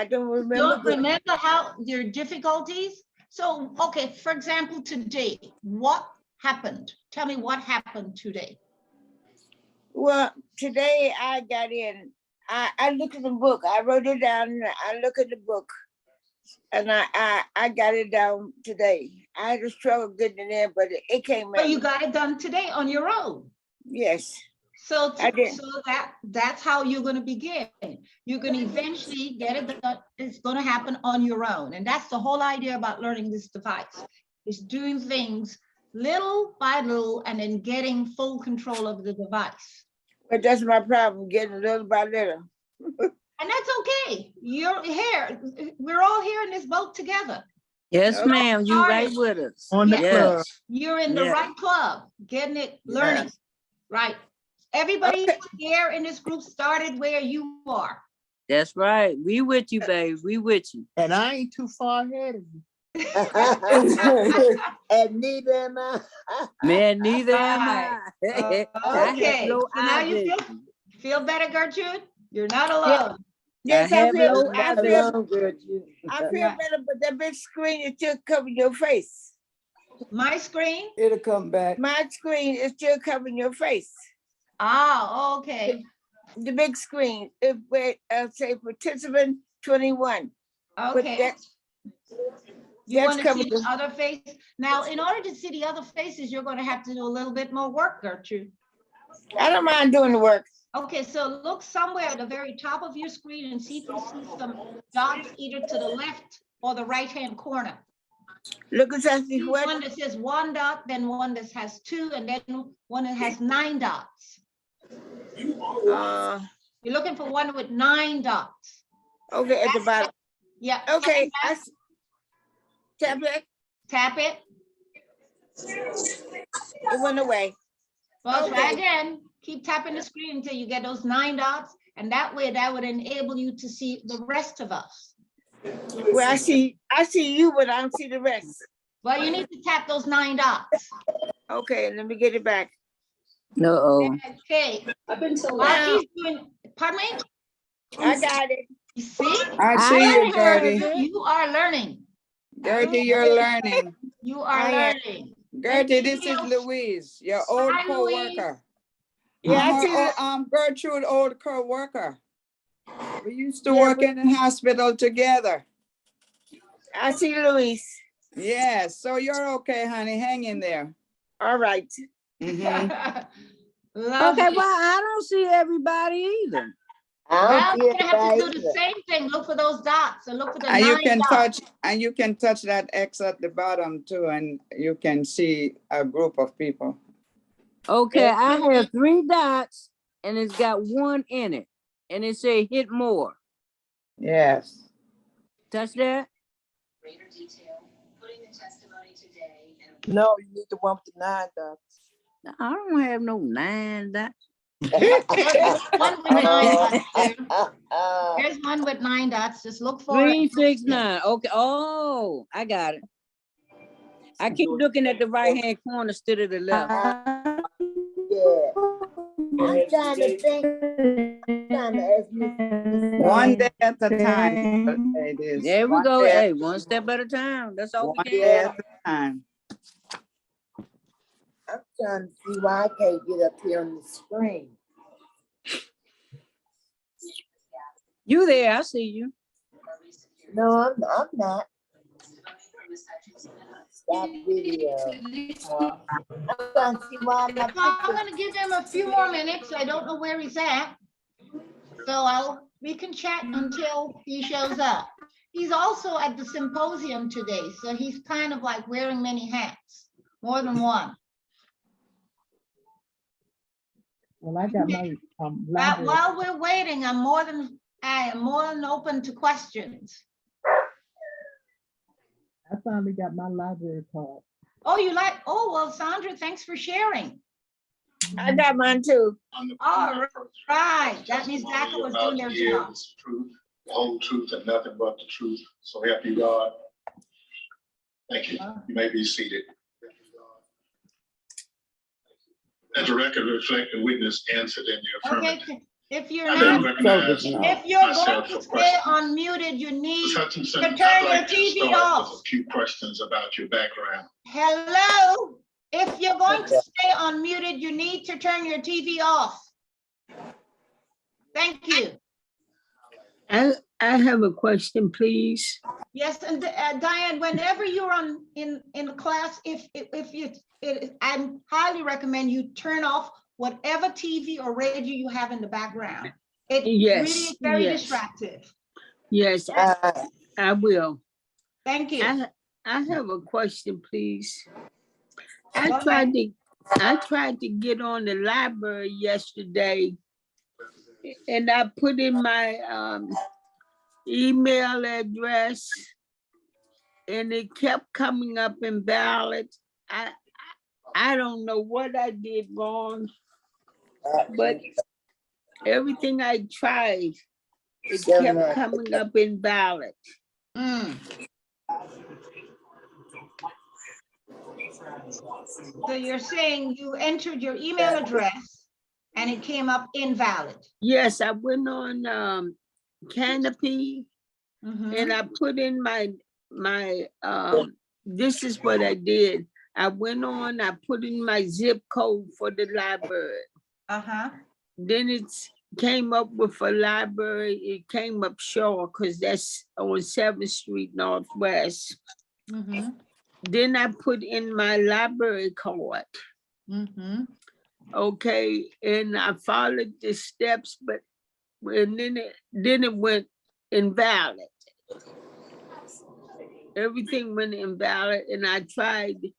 I don't remember. Don't remember how your difficulties? So, okay, for example, today, what happened? Tell me what happened today. Well, today I got in. I looked at the book. I wrote it down. And I look at the book, and I got it down today. I had a struggle getting it in, but it came out. But you got it done today on your own. Yes. So, I did. so that's how you're going to begin. You're going to eventually get it done. It's going to happen on your own. And that's the whole idea about learning this device, is doing things little by little and then getting full control of the device. But that's my problem, getting little by little. And that's okay. You're here. We're all here in this boat together. Yes, Okay. ma'am. You right with us. On the club. You're in the Yeah. right club, getting it, learning. Yes. Right. Everybody Okay. here in this group started where you are. That's right. We with you, babe. We with you. And I ain't too far ahead of you. And neither am I. Man, neither am I. Right. I Okay, have low so now eye you vision. feel better, Gertrude? You're not alone. Yes, I I have feel, low I eye feel, vision. I feel Yeah. better, but that big screen is still covering your face. My screen? It'll come back. My screen is still covering your face. Ah, okay. The big screen, if we say participant 21. But Okay. that, You that's want to see covered. the other face? Now, in order to see the other faces, you're going to have to do a little bit more work, Gertrude. I don't mind doing the work. Okay, so look somewhere at the very top of your screen and see if you see some dots either to the left or the right-hand corner. Look at that. See What? one that says 1 dot, then one that has 2, and then one that has 9 dots. You're looking for one with 9 dots. Okay, at the bottom. Yeah. Okay, tap it. Tap it. It went away. Well, try Okay. again. Keep tapping the screen until you get those 9 dots, and that way that would enable you to see the rest of us. Well, I see you, but I don't see the rest. Well, you need to tap those 9 dots. Okay, let me get it back. No. Okay. I've been told. While he's doing, pardon me? I got it. You see? I see you, ain't heard Gertie. of it. You are learning. Gertie, you're learning. You are I am. learning. Gertie, this is Louise, your old Hi, Louise. co-worker. Yeah, I I'm see her, that. Gertrude, old co-worker. We used to Yeah, work in the hospital together. I see Luis. Yes, so you're okay, honey. Hang in there. All right. Mhm. Love Okay, it. well, I don't see everybody either. I Well, don't you're see gonna have to do it the same thing. Look for those dots and look for the And you 9 can dots. touch that X at the bottom too, and you can see a group of people. Okay, I have 3 dots and it's got 1 in it. And it say hit more. Yes. Touch that? Greater detail, putting the testimony today. No, you need the one with the 9 dots. No, I don't have no 9 dots. One with 9 dots there. There's one with 9 dots. Just look for it. 3, 6, 9. Okay. Oh, I got it. I keep looking at the right-hand corner instead of the left. Yeah. I'm trying to think. Trying to ask you. One day at a time. It is. There we One go. day Hey, one step at a time. That's all One we day can. at a time. I'm trying to see why I can't get up here on the screen. You there? I see you. No, I'm not. Stop video. I'm trying to see why I'm not. Well, I'm gonna give him a few more minutes. I don't know where he's at. So we can chat until he shows up. He's also at the symposium today, so he's kind of like wearing many hats, more than one. Well, I got my library. While we're waiting, I am more than open to questions. I finally got my library card. Oh, well, Sandra, thanks for sharing. I got mine too. All right, that means DACA was doing their job. Truth, the whole truth and nothing but the truth. So help you God. Thank you. You may be seated. Let the record reflect the witness answered in the affirmative. Okay, If you're I not, didn't recognize if you're going myself to for stay questions. unmuted, you Ms. need Hutchinson, to I'd turn your like to TV start off. with a few questions about your background. Hello? If you're going to stay unmuted, you need to turn your TV off. Thank you. I have a question, please. Yes, and Diane, whenever you're in the class, if you, I highly recommend you turn off whatever TV or radio you have in the background. It Yes, really is very yes. distractive. Yes, I will. Thank you. I have a question, please. Go I ahead. tried to get on the library yesterday, and I put in my email address, and it kept coming up invalid. I don't know what I did wrong, but everything I tried, it kept coming up invalid. Mm. So you're saying you entered your email address and it came up invalid. Yes, I went on Canopy, Mhm. and I put in my this is what I did. I went on, I put in my zip code for the library. Then it came up with a library. It came up short because that's on 7th Street Northwest. Mhm. Then I put in my library card. Mhm. Okay, and I followed the steps, but and then it went invalid. Everything went invalid, and I tried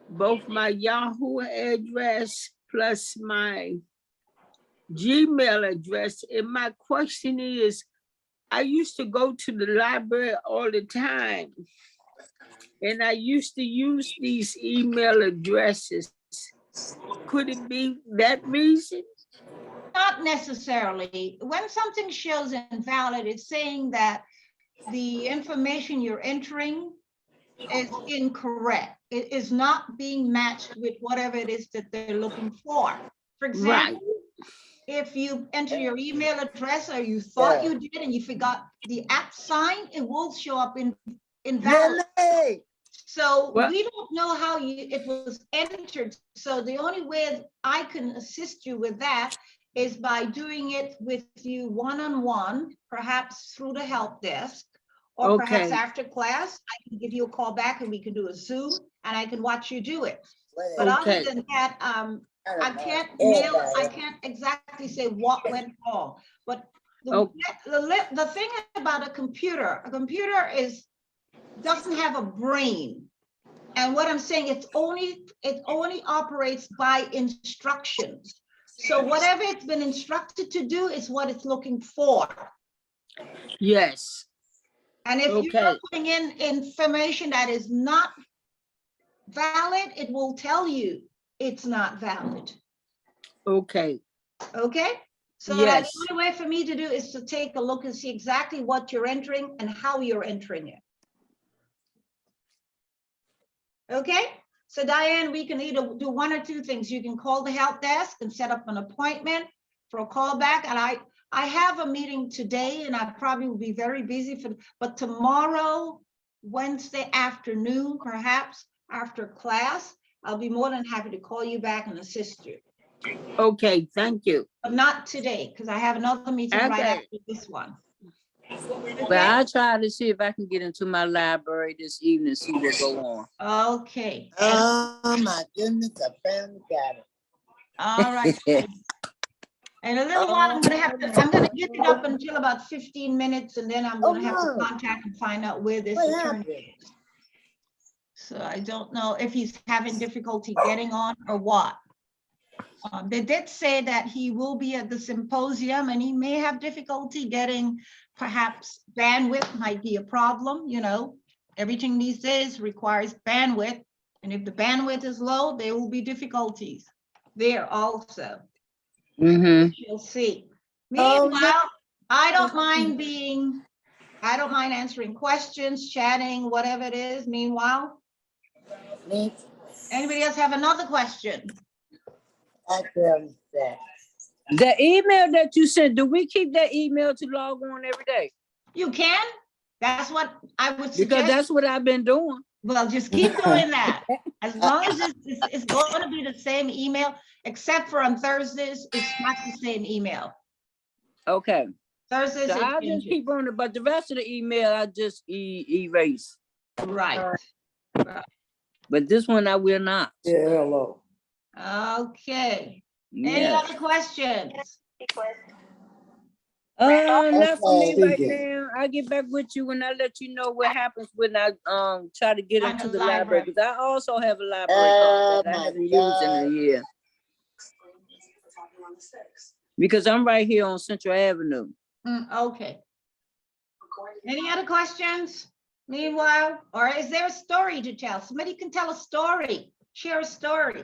both my Yahoo address plus my Gmail address. And my question is, I used to go to the library all the time, and I used to use these email addresses. Could it be that reason? Not necessarily. When something shows invalid, it's saying that the information you're entering is incorrect. It is not being matched with whatever it is that they're looking for. For example, if you enter your email address or you thought you did and you forgot the @ sign, it will show up invalid. So we don't know how it was entered. So the only way I can assist you with that is by doing it with you one-on-one, perhaps through the help desk, or perhaps after class, I can give you a call back and we can do a Zoom and I can watch you do it. But other than that, I can't exactly say what went wrong. But the thing about a computer doesn't have a brain. And what I'm saying, it only operates by instructions. So whatever it's been instructed to do is what it's looking for. Yes. And if you're putting in information that is not valid, it will tell you it's not valid. Okay. Okay? So the only way for me to do is to take a look and see exactly what you're entering and how you're entering it. Okay? So Diane, we can either do one or two things. You can call the help desk and set up an appointment for a call back. And I have a meeting today and I probably will be very busy but tomorrow, Wednesday afternoon, perhaps after class, I'll be more than happy to call you back and assist you. Okay, thank you. But not today, because I have another meeting right after this one. But I'll try to see if I can get into my library this evening, see what go on. Okay. Oh my goodness, I finally got it. All right. In a little while, I'm gonna get it up until about 15 minutes, and then I'm gonna have to contact and find out where this attorney is. So I don't know if he's having difficulty getting on or what. They did say that he will be at the symposium and he may have difficulty getting, perhaps bandwidth might be a problem, you know. Everything these days requires bandwidth. And if the bandwidth is low, there will be difficulties there also. You'll see. Meanwhile, I don't mind answering questions, chatting, whatever it is. Meanwhile, anybody else have another question? I tell you that. The email that you sent, do we keep that email to log on every day? You can. That's what I would Because suggest. that's what I've been doing. Well, just keep doing that. As long as it's going to be the same email, except for on Thursdays, it's not the same email. Okay. Thursdays, So it I'll just changes. keep on it, but the rest of the email I just erase. Right. But this one I will not. Yeah, hello. Okay. Any Yeah. other questions? Not for me right Okay. now. I'll get back with you and I'll let you know what happens when I try to get Find into a the library. library. Because I also have a library card that I my haven't used in a year. Because I'm right here on Central Avenue. Okay. Any other questions? Meanwhile, or is there a story to tell? Somebody can tell a story. Share a story.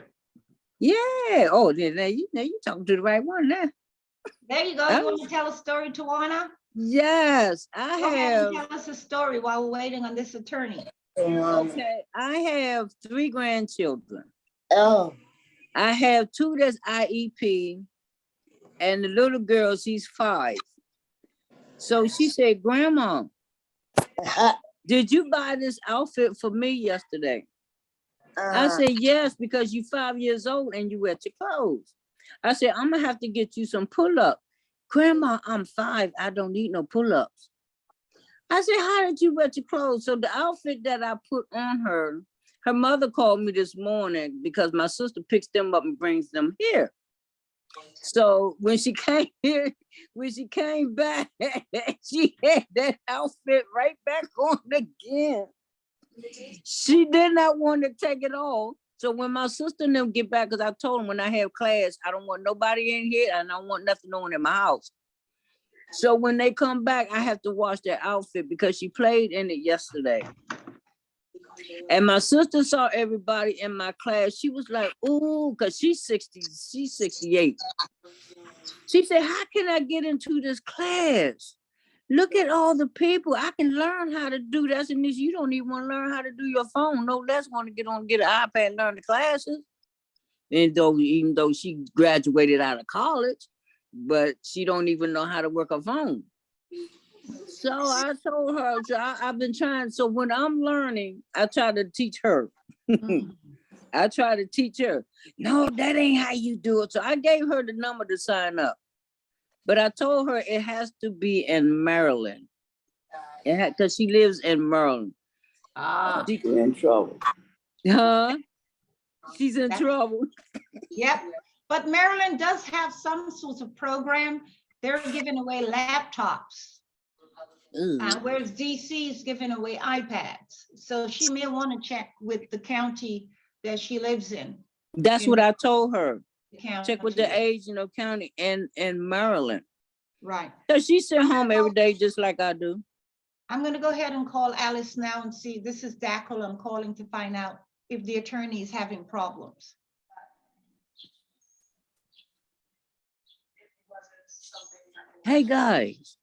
Yeah. Oh, now you talking to the right one now. There you go. You want to tell a story, Tawana? Yes, I Go ahead and have. tell us a story while we're waiting on this attorney. Okay, I have 3 grandchildren. Oh. I have 2 that's IEP, and the little girl, she's 5. So she said, Grandma, did you buy this outfit for me yesterday? I said, yes, because you're 5 years old and you wet your clothes. I said, I'm gonna have to get you some pull-up. Grandma, I'm 5, I don't need no pull-ups. I said, how did you wet your clothes? So the outfit that I put on her mother called me this morning because my sister picks them up and brings them here. So when she came here, when she came back, she had that outfit right back on again. She did not want to take it off. So when my sister and them get back, because I told them when I have class, I don't want nobody in here and I don't want nothing on in my house. So when they come back, I have to wash their outfit because she played in it yesterday. And my sister saw everybody in my class. She was like, ooh, because she's 68. She said, how can I get into this class? Look at all the people. I can learn how to do that. And this, you don't even want to learn how to do your phone. No less want to get an iPad and learn the classes. And even though she graduated out of college, but she don't even know how to work a phone. So I told her, so I've been trying. So when I'm learning, I try to teach her. I try to teach her. No, that ain't how you do it. So I gave her the number to sign up. But I told her it has to be in Maryland. Because she lives in Maryland. She's in trouble. Huh? She's in trouble. Yep. But Maryland does have some sorts of program. They're giving away laptops. Whereas DC is giving away iPads. So she may want to check with the county that she lives in. That's what I told her. Check with the County. age, county in Maryland. Right. So she sit home every day just like I do. I'm going to go ahead and call Alice now and see. This is Dackel. I'm calling to find out if the attorney is having problems. Hey guys,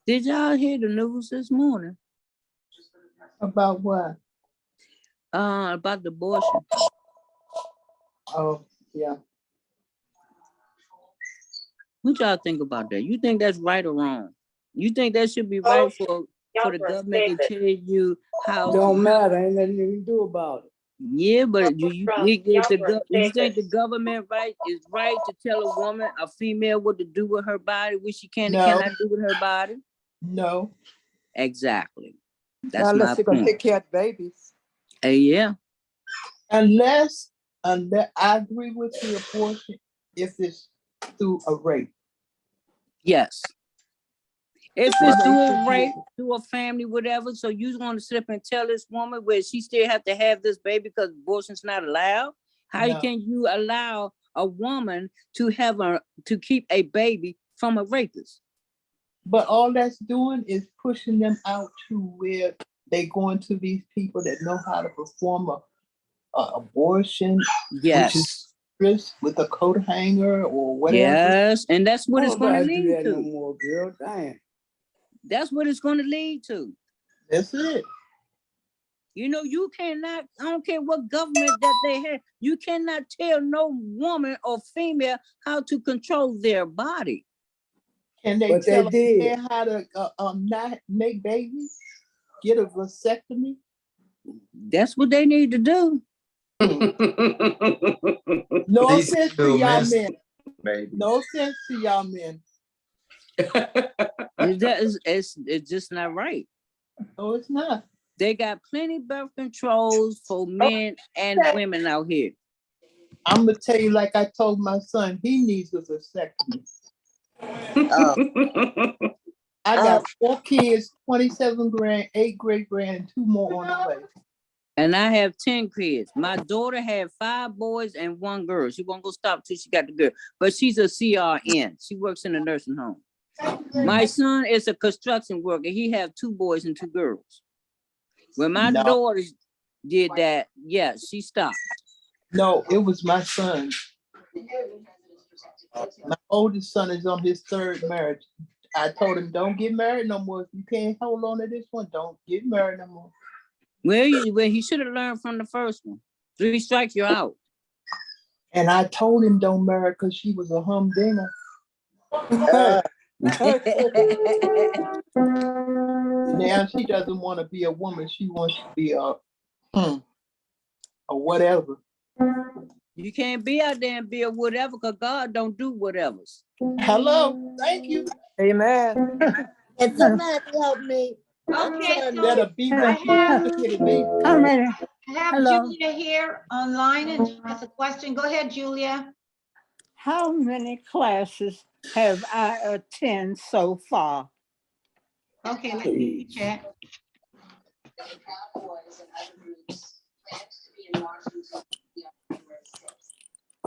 did y'all hear the news this morning? About what? About the abortion. Oh, yeah. What y'all think about that? You think that's right or wrong? You think that should be right for the government to tell you how? Don't matter, ain't nothing you can do about it. Yeah, but you think the government is right to tell a woman, a female, what to do with her body, what she can and cannot do with her body? No. Exactly. That's Not unless my they're gonna point. take care of babies. Yeah. Unless I agree with the abortion if it's through a rape. Yes. If it's through a rape, through a family, whatever, so you want to sit up and tell this woman where she still have to have this baby because abortion's not allowed? How can you allow a woman to keep a baby from a rapist? But all that's doing is pushing them out to where they going to these people that know how to perform a abortion. Yes. Which is with a coat hanger or whatever. Yes, and that's what it's going to Nobody do lead that to. no more, girl. Damn. That's what it's going to lead to. That's it. You know, you cannot, I don't care what government that they have, you cannot tell no woman or female how to control their body. Can they But they tell a did. man how to not make babies? Get a vasectomy? That's what they need to do. No These offense to two y'all miss men. baby. No offense to y'all men. It's just not right. No, it's not. They got plenty birth controls for men and women out here. I'm gonna tell you, like I told my son, he needs a vasectomy. I got 4 kids, 27 grand, 8 great grand, 2 more on the way. And I have 10 kids. My daughter had 5 boys and 1 girl. She won't go stop till she got the girl. But she's a CRN. She works in a nursing home. My son is a construction worker. He have 2 boys and 2 girls. When my daughter did that, yeah, she stopped. No, it was my son. My oldest son is on his 3rd marriage. I told him, don't get married no more. If you can't hold on to this one, don't get married no more. Well, he should have learned from the first one. 3 strikes, you're out. And I told him don't marry because she was a humdinger. Now she doesn't want to be a woman. She wants to be a whatever. You can't be out there and be a whatever because God don't do whatevers. Hello, thank you. Amen. And somebody help me. Okay, so Better be I have How many? I have Hello. Julia here online and she has a question. Go ahead, Julia. How many classes have I attended so far? Okay, let me check. Proud Boys and other groups planned to be in Washington on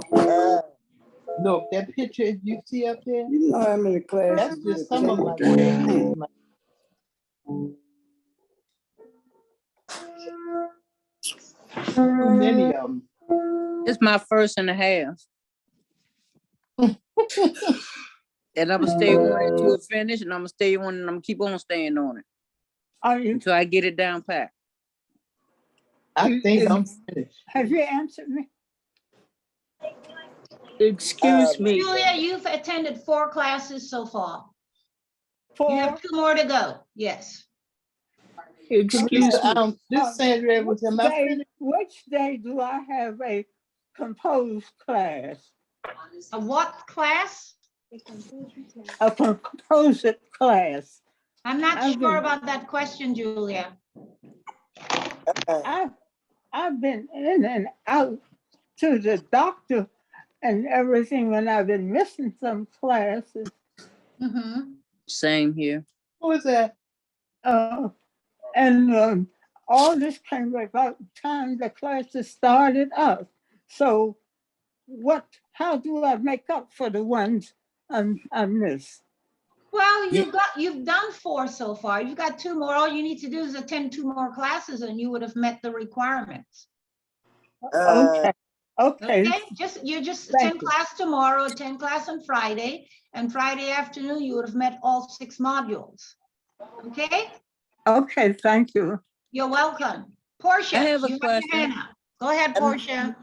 January 6th. Look, that picture you see up there, You know how many classes? that's just some of my grandkids. Too many of them. It's my 1.5. And I'm gonna stay on it until it's finished, and I'm gonna stay on it, and I'm gonna keep on staying on it until I get it down pat. I think I'm finished. Have you answered me? Excuse me. Julia, you've attended 4 classes so far. You 4? have 2 more to go. Yes. Excuse me. This Sandra Edwards, am I finished? Which day do I have a composed class? A what class? A composite class. I'm not I've sure been- about that question, Julia. I've been in and out to the doctor and everything, and I've been missing some classes. Same here. Who is that? And all this came about the time the classes started up. So how do I make up for the ones I missed? Well, you've done 4 so far. You've got 2 more. All you need to do is attend 2 more classes and you would have met the requirements. Okay. Okay, you just Thank attend you. class tomorrow, attend class on Friday, and Friday afternoon, you would have met all 6 modules. Okay? Okay, thank you. You're welcome. Portia, I have a you question. your hand up. Go ahead, Portia.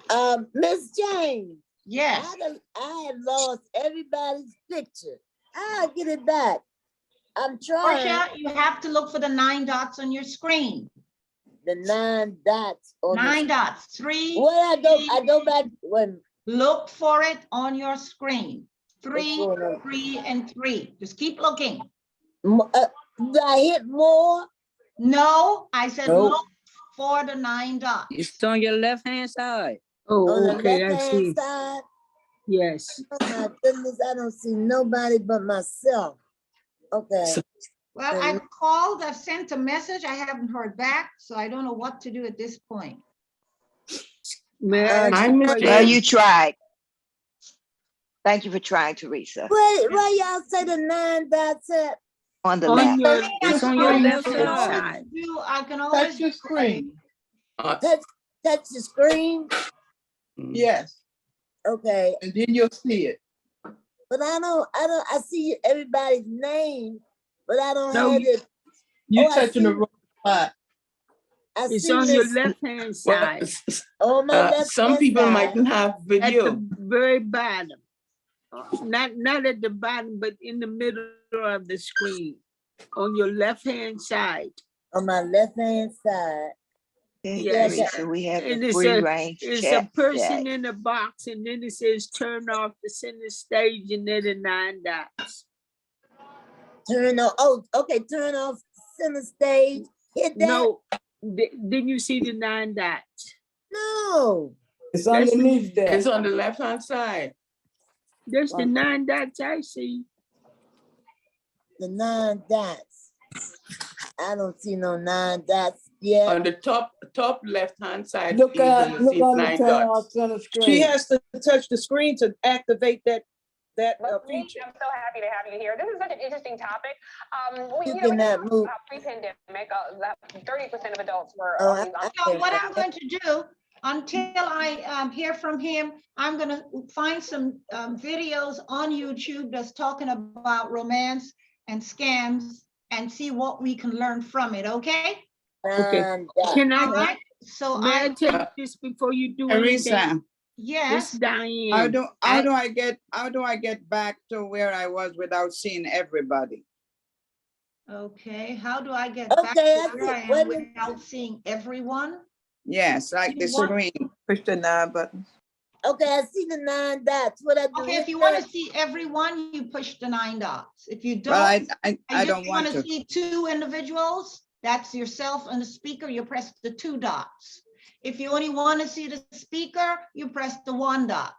Miss James, Yes. I had lost everybody's picture. I'll get it back. I'm trying. Portia, you have to look for the 9 dots on your screen. The 9 dots. 9 dots. 3. Where I go back when. Look for it on your screen. 3, Look for it. 3, and 3. Just keep looking. Do I hit more? No, I said Nope. look for the 9 dots. It's on your left-hand side. Oh, On the okay, I left-hand see. side? Yes. Oh my goodness, I don't see nobody but myself. Okay. Well, I've called, I've sent a message. I haven't heard back, so I don't know what to do at this point. May I ask I a missed question? Well, you tried. Thank you for trying, Teresa. Where y'all say the 9 dots at? On the On left. your, It's on your left side. I can always Touch your screen. Touch the screen? Yes, Okay, and then you'll see it. but I see everybody's name, but I don't No, have it. You're Oh, I touching the see. wrong spot. I It's see on your Miss left-hand Well, side on my left some hand people side. mightn't have at video. the very bottom. Not at the bottom, but in the middle of the screen. On your left-hand side. On my left hand side. Yes. Teresa, we have And the it's free range it's chat. a person in a box, and then it says turn off the center stage, and then the 9 dots. Turn on. Oh, okay. Turn off center stage. Hit that. No, didn't you see the 9 dots? No. It's That's underneath there. It's on the left-hand side. That's the 9 dots I see. The 9 dots. I don't see no 9 dots yet. On the top left-hand side, Look you're at gonna see 9 dots. center screen. She has to touch the screen to activate that feature. I'm so happy to have you here. This is such an interesting topic. You We cannot talked move. about pre-pandemic, that 30% of adults were Oh, on these So what I'm going to do, until I hear from him, I'm going to find some videos on YouTube that's talking about romance and scams and see what we can learn from it, okay? Okay. 9 dots. Can All I, right, so may I I, take this before you do anything? Teresa, This yes, Diane. how do I get back to where I was without seeing everybody? okay, how do I get back Okay, to I where I see. am Wait a minute. without seeing everyone? Yes, like the You want- screen. Push the 9 button. Okay, I see the 9 dots. What I do? Okay, if hit you want to that? see everyone, you push the 9 dots. If you Well, don't, I and don't just want want to to. see 2 individuals, that's yourself and the speaker, you press the 2 dots. If you only want to see the speaker, you press the 1 dot.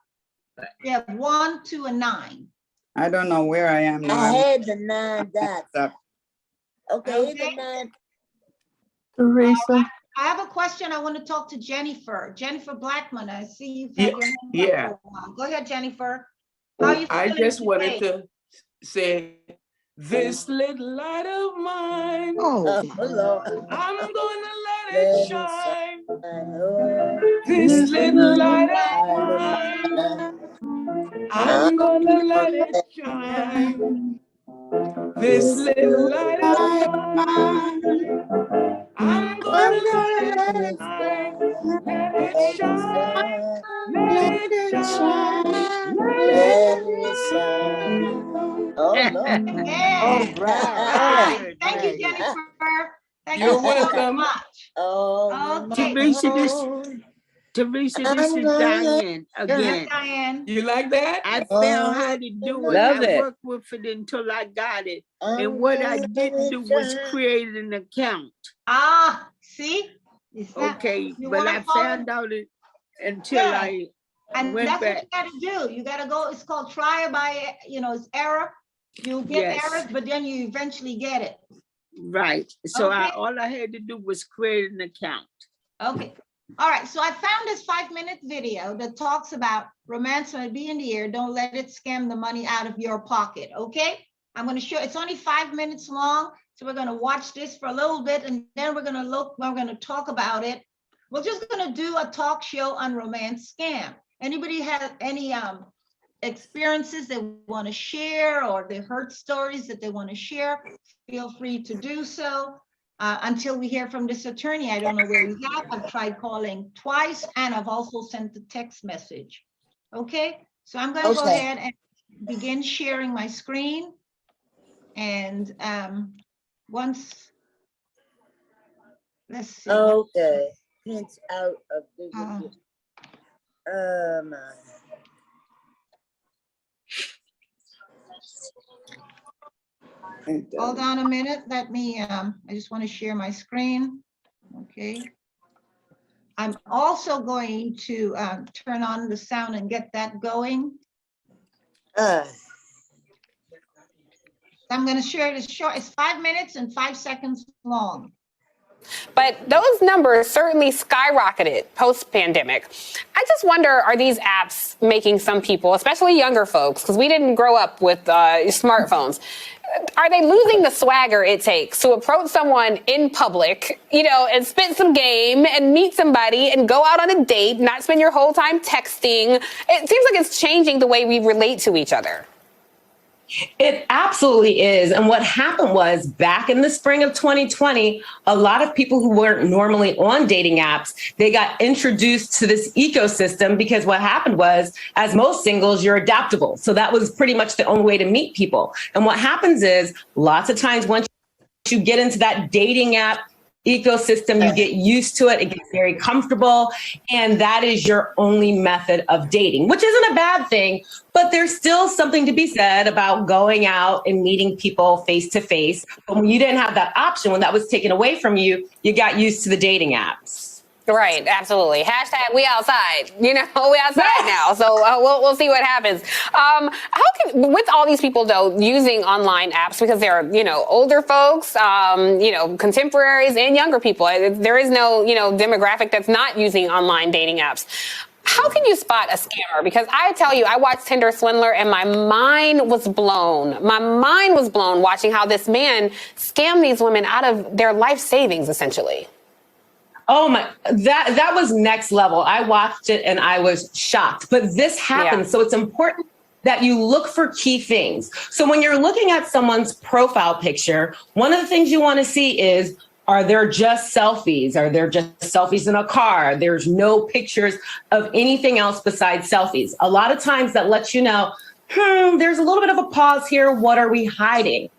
You have 1, 2, and 9. I don't know where I am now. I had the 9 dots. Up. Okay, hit the Okay. 9. Teresa, I have a question. I want to talk to Jennifer. Jennifer Blackman, I see you've Yeah, had your hand up yeah. for a while. Go ahead, Jennifer. How you I feeling just wanted today? to say, this little light of mine, Oh, Lord. I'm gonna let Let it it shine. Oh, This little light of light of mine, mine. I'm gonna let gonna it let shine. This this little light of light of mine, I'm I'm gonna gonna let it let it shine. shine. Let it Let it shine. shine. Let Let it it shine. shine. Let it Let it shine. shine. Oh, Lord. all Yeah. right, All all right. Thank you, right. Jennifer. Thank You're you so welcome. much. Oh, Okay. Teresa, this Lord. Teresa, this I'm is gonna let Diane Yes, again. Diane. You like that? I found Oh, how to do it. Love I it. worked with it until I got it. I'm And what I gonna let didn't do it was shine. create an account. Ah, see? It's not, Okay, you but want I to follow, found out it until yeah. I And went that's what back. you gotta do. You gotta go, it's called trial by, it's error. You'll get Yes. errors, but then you eventually get it. Right. So Okay. all I had to do was create an account. Okay. All right. So I found this 5-minute video that talks about romance might be in the air. Don't let it scam the money out of your pocket. Okay. I'm going to show, it's only 5 minutes long. So we're going to watch this for a little bit and then we're going to talk about it. We're just going to do a talk show on romance scam. Anybody have any experiences they want to share or they heard stories that they want to share? Feel free to do so. Until we hear from this attorney, I don't know where he's at. I've tried calling twice and I've also sent a text message. Okay, so I'm going to go ahead and begin sharing my screen. And once, let's see. Okay. Pinch out of the my. Hold on a minute. Let me, I just want to share my screen. Okay. I'm also going to turn on the sound and get that going. I'm going to share this short. It's 5 minutes and 5 seconds long. But those numbers certainly skyrocketed post-pandemic. I just wonder, are these apps making some people, especially younger folks, because we didn't grow up with smartphones, are they losing the swagger it takes to approach someone in public, and spit some game and meet somebody and go out on a date, not spend your whole time texting? It seems like it's changing the way we relate to each other. It absolutely is. And what happened was back in the spring of 2020, a lot of people who weren't normally on dating apps, they got introduced to this ecosystem because what happened was, as most singles, you're adaptable. So that was pretty much the only way to meet people. And what happens is lots of times once you get into that dating app ecosystem, you get used to it, it gets very comfortable, and that is your only method of dating, which isn't a bad thing, but there's still something to be said about going out and meeting people face to face. But when you didn't have that option, when that was taken away from you, you got used to the dating apps. Right, absolutely. Hashtag we outside. You know, we outside now. So we'll see what happens. How can, with all these people though using online apps, because they're older folks, contemporaries and younger people. There is no demographic that's not using online dating apps. How can you spot a scammer? Because I tell you, I watched Tinder Swindler and my mind was blown. My mind was blown watching how this man scammed these women out of their life savings, essentially. Oh my, that was next level. I watched it and I was shocked, but this happens. Yeah. So it's important that you look for key things. So when you're looking at someone's profile picture, one of the things you want to see is, are there just selfies? Are there just selfies in a car? There's no pictures of anything else besides selfies. A lot of times that lets you know, there's a little bit of a pause here. What are we hiding?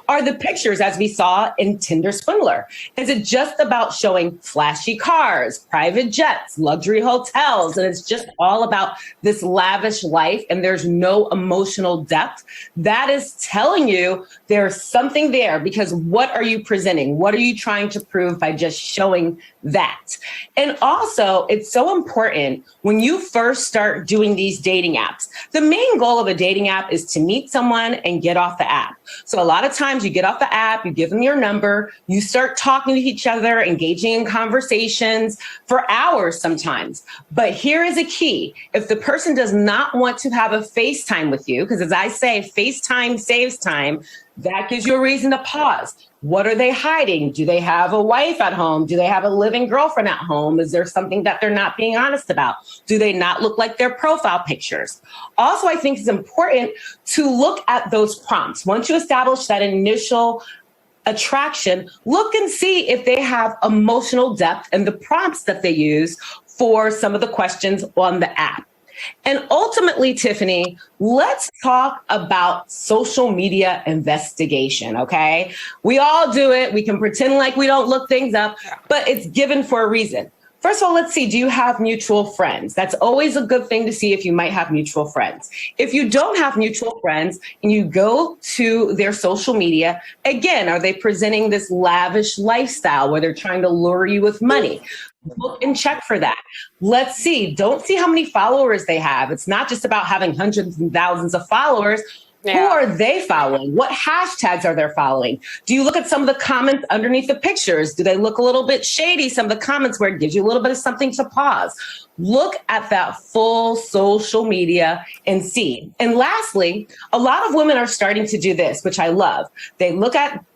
Are the pictures, as we saw in Tinder Swindler? Is it just about showing flashy cars, private jets, luxury hotels, and it's just all about this lavish life and there's no emotional depth? That is telling you there's something there, because what are you presenting? What are you trying to prove by just showing that? And also, it's so important when you first start doing these dating apps. The main goal of a dating app is to meet someone and get off the app. So a lot of times you get off the app, you give them your number, you start talking to each other, engaging in conversations for hours sometimes. But here is a key. If the person does not want to have a FaceTime with you, because as I say, FaceTime saves time, that gives you a reason to pause. What are they hiding? Do they have a wife at home? Do they have a living girlfriend at home? Is there something that they're not being honest about? Do they not look like their profile pictures? Also, I think it's important to look at those prompts. Once you establish that initial attraction, look and see if they have emotional depth in the prompts that they use for some of the questions on the app. And ultimately, Tiffany, let's talk about social media investigation, okay? We all do it. We can pretend like we don't look things up, but it's given for a reason. First of all, let's see, do you have mutual friends? That's always a good thing to see if you might have mutual friends. If you don't have mutual friends and you go to their social media, again, are they presenting this lavish lifestyle where they're trying to lure you with money? Look and check for that. Let's see. Don't see how many followers they have. It's not just about having hundreds and thousands of followers. Yeah. Who are they following? What hashtags are they following? Do you look at some of the comments underneath the pictures? Do they look a little bit shady? Some of the comments where it gives you a little bit of something to pause. Look at that full social media and see. And lastly, a lot of women are starting to do this, which I love. They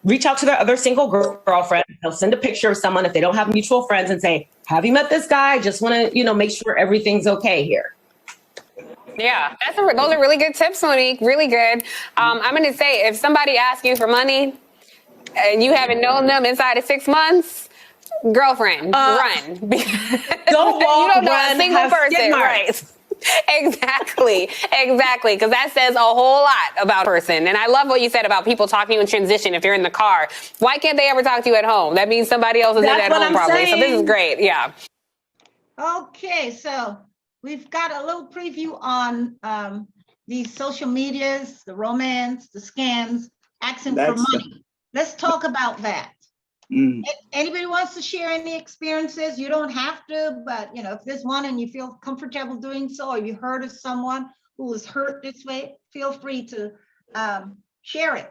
reach out to their other single girlfriend. They'll send a picture of someone if they don't have mutual friends and say, have you met this guy? I just want to, make sure everything's okay here. Yeah, those are really good tips, Monique. Really good. I'm going to say, if somebody asks you for money and you haven't known them inside of 6 months, girlfriend, run. Don't walk, you don't know run, a single person, right? Exactly. Because that says a whole lot about a person. And I love what you said about people talking to you in transition if you're in the car. Why can't they ever talk to you at home? That means somebody else is in at home probably. Saying. So this is great. Yeah. Okay, so we've got a little preview on these social medias, the romance, the scams, asking for money. Let's talk about that. Anybody wants to share any experiences? You don't have to, but if there's one and you feel comfortable doing so, or you heard of someone who was hurt this way, feel free to share it.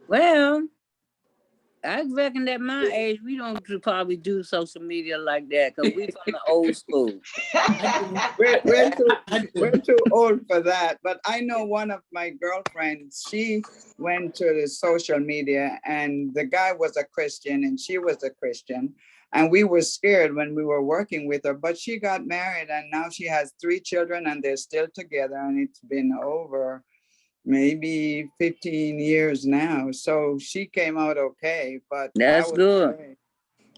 Well, I reckon at my age, we don't probably do social media like that because we're from the old school. We're too old for that. But I know one of my girlfriends, she went to the social media and the guy was a Christian and she was a Christian. And we were scared when we were working with her, but she got married and now she has 3 children and they're still together. And it's been over maybe 15 years now. So she came out okay, but I That's was good. afraid.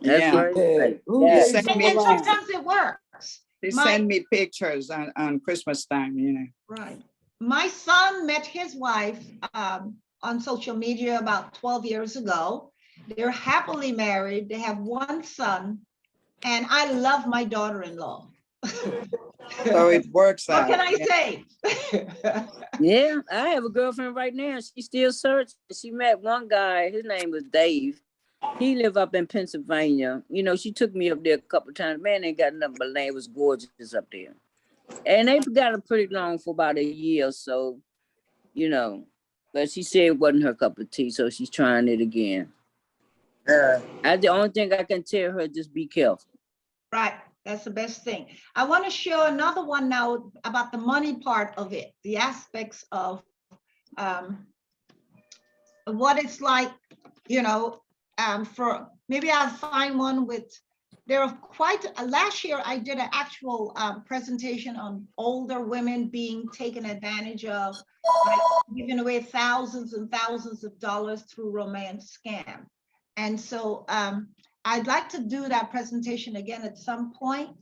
That's Yeah. very good. He Yeah. sent me, And sometimes it works. he sent me pictures on Christmas time, you know. Right. My son met his wife on social media about 12 years ago. They're happily married. They have one son, and I love my daughter-in-law. So it works What out. can I yeah. say? Yeah, I have a girlfriend right now. She's still searching. She met one guy. His name was Dave. He lived up in Pennsylvania. You know, she took me up there a couple of times. Man, ain't got nothing but land. It was gorgeous up there. And they got her pretty long for about a year or so, you know. But she said it wasn't her cup of tea, so she's trying it again. The only thing I can tell her, just be careful. Right. That's the best thing. I want to show another one now about the money part of it, the aspects of what it's like, you know, for maybe I'll find one with, there are quite, last year I did an actual presentation on older women being taken advantage of, like giving away thousands and thousands of dollars through romance scam. And so I'd like to do that presentation again at some point.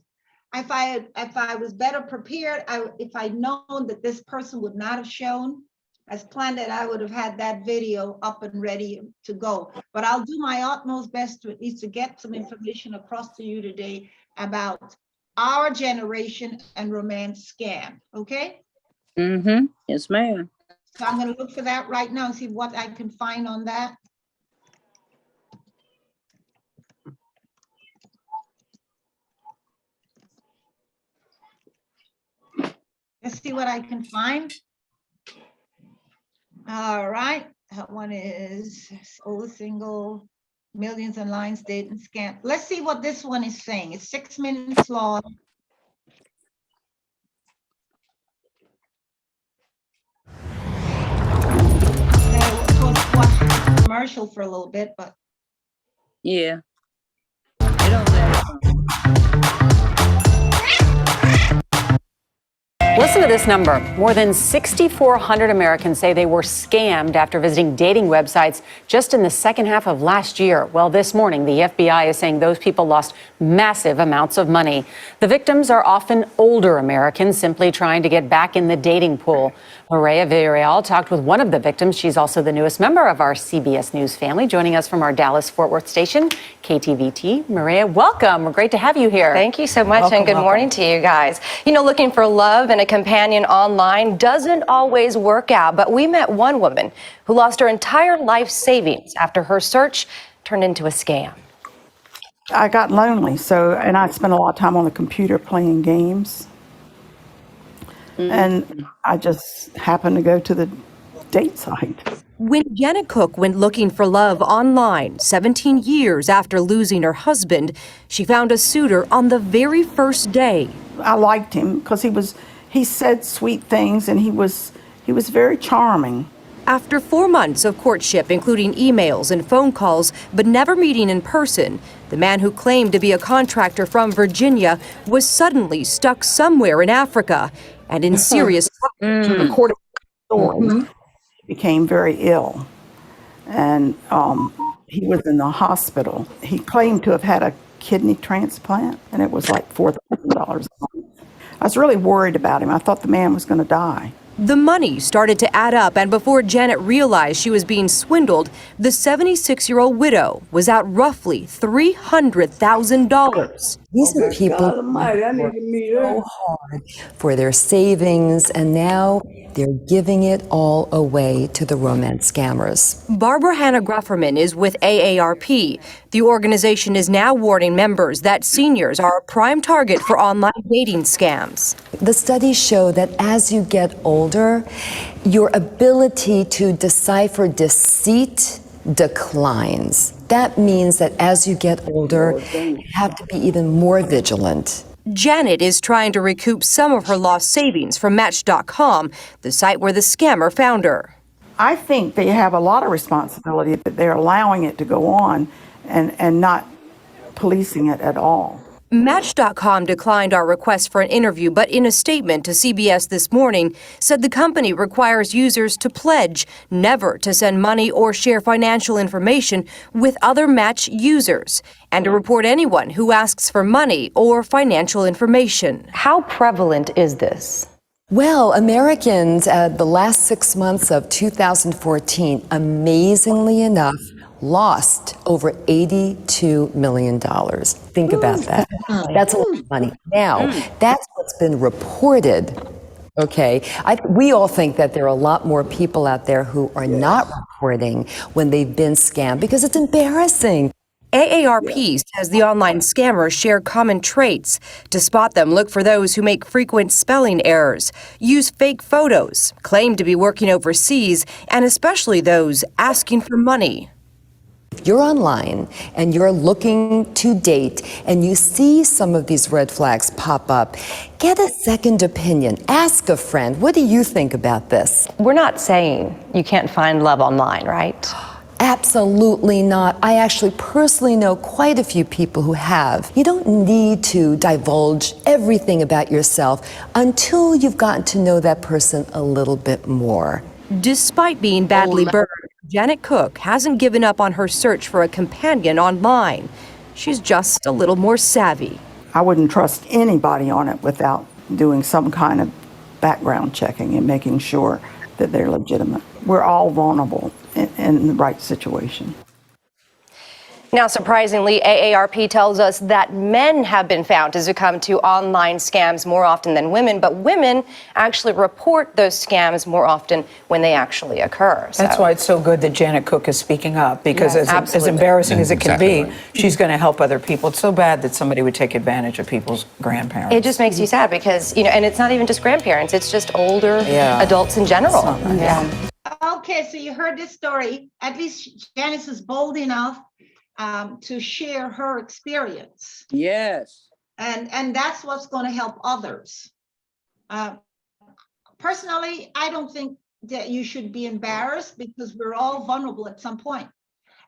If I was better prepared, if I'd known that this person would not have shown as planned, that I would have had that video up and ready to go. But I'll do my utmost best to at least to get some information across to you today about our generation and romance scam. Okay? Mm-hmm. Yes, ma'am. So I'm going to look for that right now and see what I can find on that. Let's see what I can find. All right, that one is old single, millions and lines, dating scam. Let's see what this one is saying. It's 6 minutes long. Watch the commercial for a little bit, but Yeah. It don't last long. Listen to this number. More than 6,400 Americans say they were scammed after visiting dating websites just in the second half of last year. Well, this morning, the FBI is saying those people lost massive amounts of money. The victims are often older Americans simply trying to get back in the dating pool. Maria Villarreal talked with one of the victims. She's also the newest member of our CBS News family, joining us from our Dallas-Fort Worth station, KTVT. Maria, welcome. We're great to have you here. Thank you so much, and good morning to you guys. You know, looking for love and a companion online doesn't always work out, but we met one woman who lost her entire life savings after her search turned into a scam. I got lonely, and I spent a lot of time on the computer playing games. And I just happened to go to the date site. When Janet Cook went looking for love online 17 years after losing her husband, she found a suitor on the very first day. I liked him because he said sweet things, and he was very charming. After 4 months of courtship, including emails and phone calls, but never meeting in person, the man who claimed to be a contractor from Virginia was suddenly stuck somewhere in Africa and in serious trouble. According to the story, he became very ill, and he was in the hospital. He claimed to have had a kidney transplant, and it was like $4,000 a month. I was really worried about him. I thought the man was going to die. The money started to add up, and before Janet realized she was being swindled, the 76-year-old widow was out roughly $300,000. These are people who worked so hard for their savings, and now they're giving it all away to the romance scammers. Barbara Hannah Grufferman is with AARP. The organization is now warning members that seniors are a prime target for online dating scams. The studies show that as you get older, your ability to decipher deceit declines. That means that as you get older, you have to be even more vigilant. Janet is trying to recoup some of her lost savings from Match.com, the site where the scammer found her. I think they have a lot of responsibility that they're allowing it to go on and not policing it at all. Match.com declined our request for an interview, but in a statement to CBS This Morning, said the company requires users to pledge never to send money or share financial information with other Match users, and to report anyone who asks for money or financial information. How prevalent is this? Well, Americans, the last 6 months of 2014, amazingly enough, lost over $82 million. Think about that. That's a lot of money. Now, that's what's been reported. Okay, we all think that there are a lot more people out there who are not reporting when they've been scammed because it's embarrassing. AARP says the online scammers share common traits. To spot them, look for those who make frequent spelling errors, use fake photos, claim to be working overseas, and especially those asking for money. You're online and you're looking to date and you see some of these red flags pop up. Get a second opinion. Ask a friend. What do you think about this? We're not saying you can't find love online, right? Absolutely not. I actually personally know quite a few people who have. You don't need to divulge everything about yourself until you've gotten to know that person a little bit more. Despite being badly burned, Janet Cook hasn't given up on her search for a companion online. She's just a little more savvy. I wouldn't trust anybody on it without doing some kind of background checking and making sure that they're legitimate. We're all vulnerable in the right situation. Now, surprisingly, AARP tells us that men have been found to succumb to online scams more often than women, but women actually report those scams more often when they actually occur. That's why it's so good that Janet Cook is speaking up, because as embarrassing as it can be, she's going to help other people. It's so bad that somebody would take advantage of people's grandparents. It just makes you sad because, and it's not even just grandparents, it's just older adults in general. Okay, so you heard this story. At least Janice is bold enough to share her experience. Yes. And that's what's going to help others. Personally, I don't think that you should be embarrassed because we're all vulnerable at some point.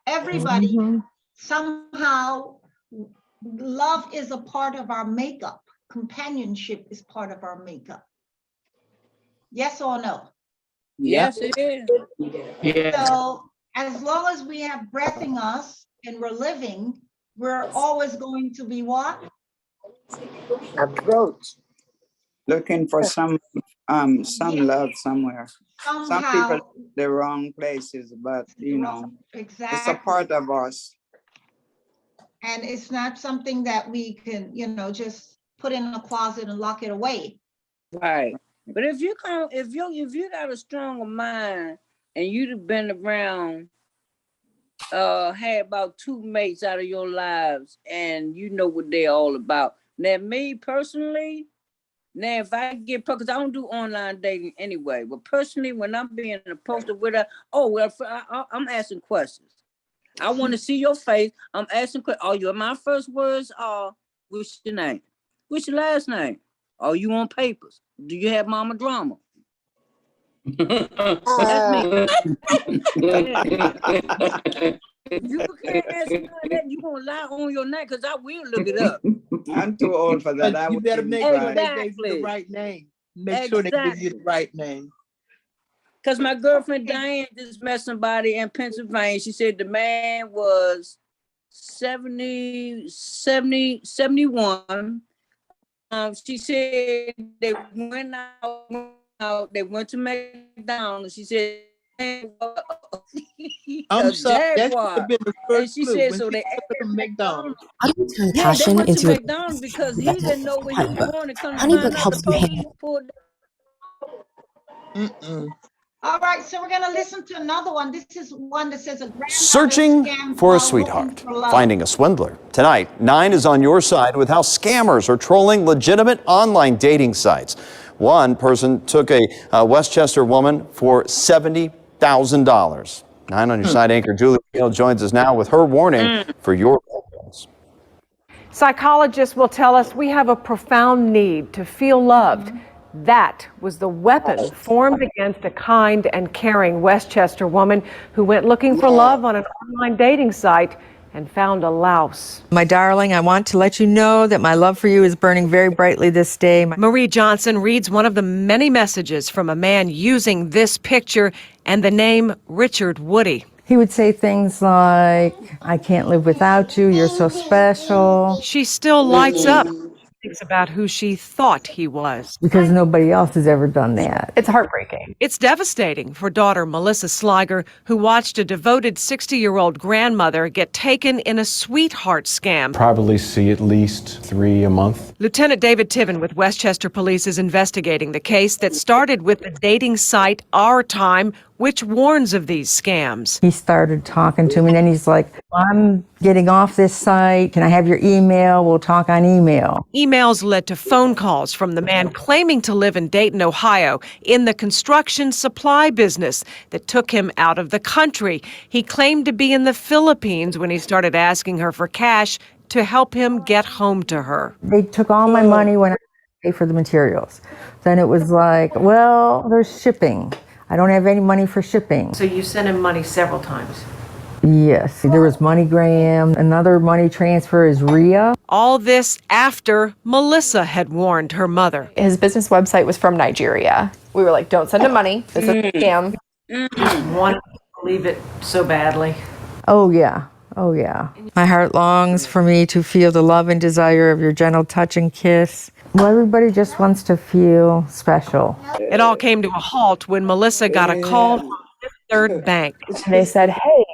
Everybody somehow, love is a part of our makeup. Companionship is part of our makeup. Yes or no? Yes, it is. Yeah. So as long as we have breath in us and we're living, we're always going to be what? Approach. Looking for some love somewhere. Somehow, some people the wrong places, but exactly. It's a part of us. And it's not something that we can, just put in a closet and lock it away. Right. But if you got a stronger mind and you've been around, had about 2 mates out of your lives and you know what they're all about. Now, me personally, if I get, because I don't do online dating anyway, but personally, when I'm being approached with I'm asking questions. I want to see your face. I'm asking questions. My first words are, what's your name? What's your last name? Are you on papers? Do you have mama drama? That's me. You can't ask me that. You gonna lie on your name because I will look it up. I'm too old for that. You better make sure they give you the right name. Make sure they give you the right name. Because my girlfriend Diane just met somebody in Pennsylvania. She said the man was 71. She said they went out, they went to McDonald's. She said, I'm sorry, that should have been the first and she clue. said, When so she they said the McDonald's. Turn they passion went to into a McDonald's because he didn't know where he was going to come to HoneyBook find out helps the you police pulled. All right, so we're going to listen to another one. This is one that says a grandmother Searching scam for a while sweetheart, looking for love. finding a swindler. Tonight, 9 is on your side with how scammers are trolling legitimate online dating sites. One person took a Westchester woman for $70,000. 9 on your side anchor Julie Gill joins us now with her warning for your loved ones. Psychologists will tell us we have a profound need to feel loved. That was the weapon formed against a kind and caring Westchester woman who went looking for love on an online dating site and found a louse. My darling, I want to let you know that my love for you is burning very brightly this day. Marie Johnson reads one of the many messages from a man using this picture and the name Richard Woody. He would say things like, I can't live without you, you're so special. She still lights up. Thinks about who she thought he was. Because nobody else has ever done that. It's heartbreaking. It's devastating for daughter Melissa Sliger, who watched a devoted 60-year-old grandmother get taken in a sweetheart scam. Probably see at least 3 a month. Lieutenant David Tiven with Westchester Police is investigating the case that started with the dating site Our Time, which warns of these scams. He started talking to me, and then he's like, I'm getting off this site. Can I have your email? We'll talk on email. Emails led to phone calls from the man claiming to live in Dayton, Ohio, in the construction supply business that took him out of the country. He claimed to be in the Philippines when he started asking her for cash to help him get home to her. They took all my money when I paid for the materials. Then it was like, well, there's shipping. I don't have any money for shipping. So you sent him money several times? Yes, there was MoneyGram. Another money transfer is RIA. All this after Melissa had warned her mother. His business website was from Nigeria. We were like, don't send him money. This is a scam. Wanted to believe it so badly. Oh, yeah. Oh, yeah. My heart longs for me to feel the love and desire of your gentle touch and kiss. Well, everybody just wants to feel special. It all came to a halt when Melissa got a call from Fifth Third Bank. And they said, hey,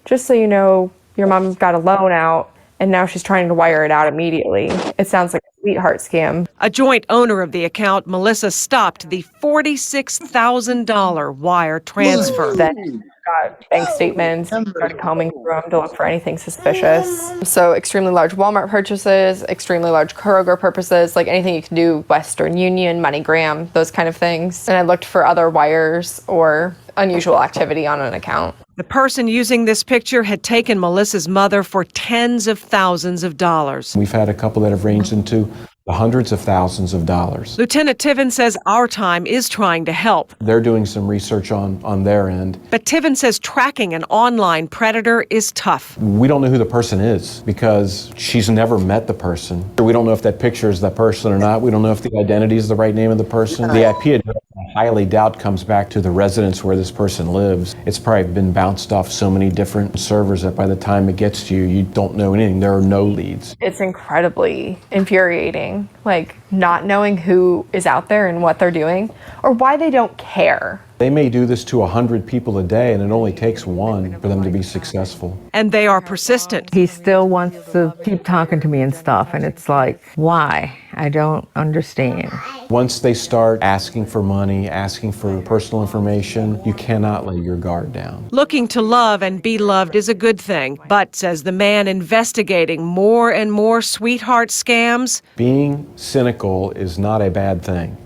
just so you know, your mom got a loan out and now she's trying to wire it out immediately. It sounds like a sweetheart scam. A joint owner of the account, Melissa stopped the $46,000 wire transfer. Then got bank statements, started combing through them to look for anything suspicious. So extremely large Walmart purchases, extremely large Kroger purchases, like anything you can do, Western Union, MoneyGram, those kind of things. And I looked for other wires or unusual activity on an account. The person using this picture had taken Melissa's mother for tens of thousands of dollars. We've had a couple that have ranged into the hundreds of thousands of dollars. Lieutenant Tiven says Our Time is trying to help. They're doing some research on their end. But Tiven says tracking an online predator is tough. We don't know who the person is because she's never met the person. We don't know if that picture is that person or not. We don't know if the identity is the right name of the person. The IP address, I highly doubt, comes back to the residence where this person lives. It's probably been bounced off so many different servers that by the time it gets to you, you don't know anything. There are no leads. It's incredibly infuriating, like not knowing who is out there and what they're doing or why they don't care. They may do this to 100 people a day, and it only takes one for them to be successful. And they are persistent. He still wants to keep talking to me and stuff, and it's like, why? I don't understand. Once they start asking for money, asking for personal information, you cannot let your guard down. Looking to love and be loved is a good thing, but, says the man investigating more and more sweetheart scams, Being cynical is not a bad thing.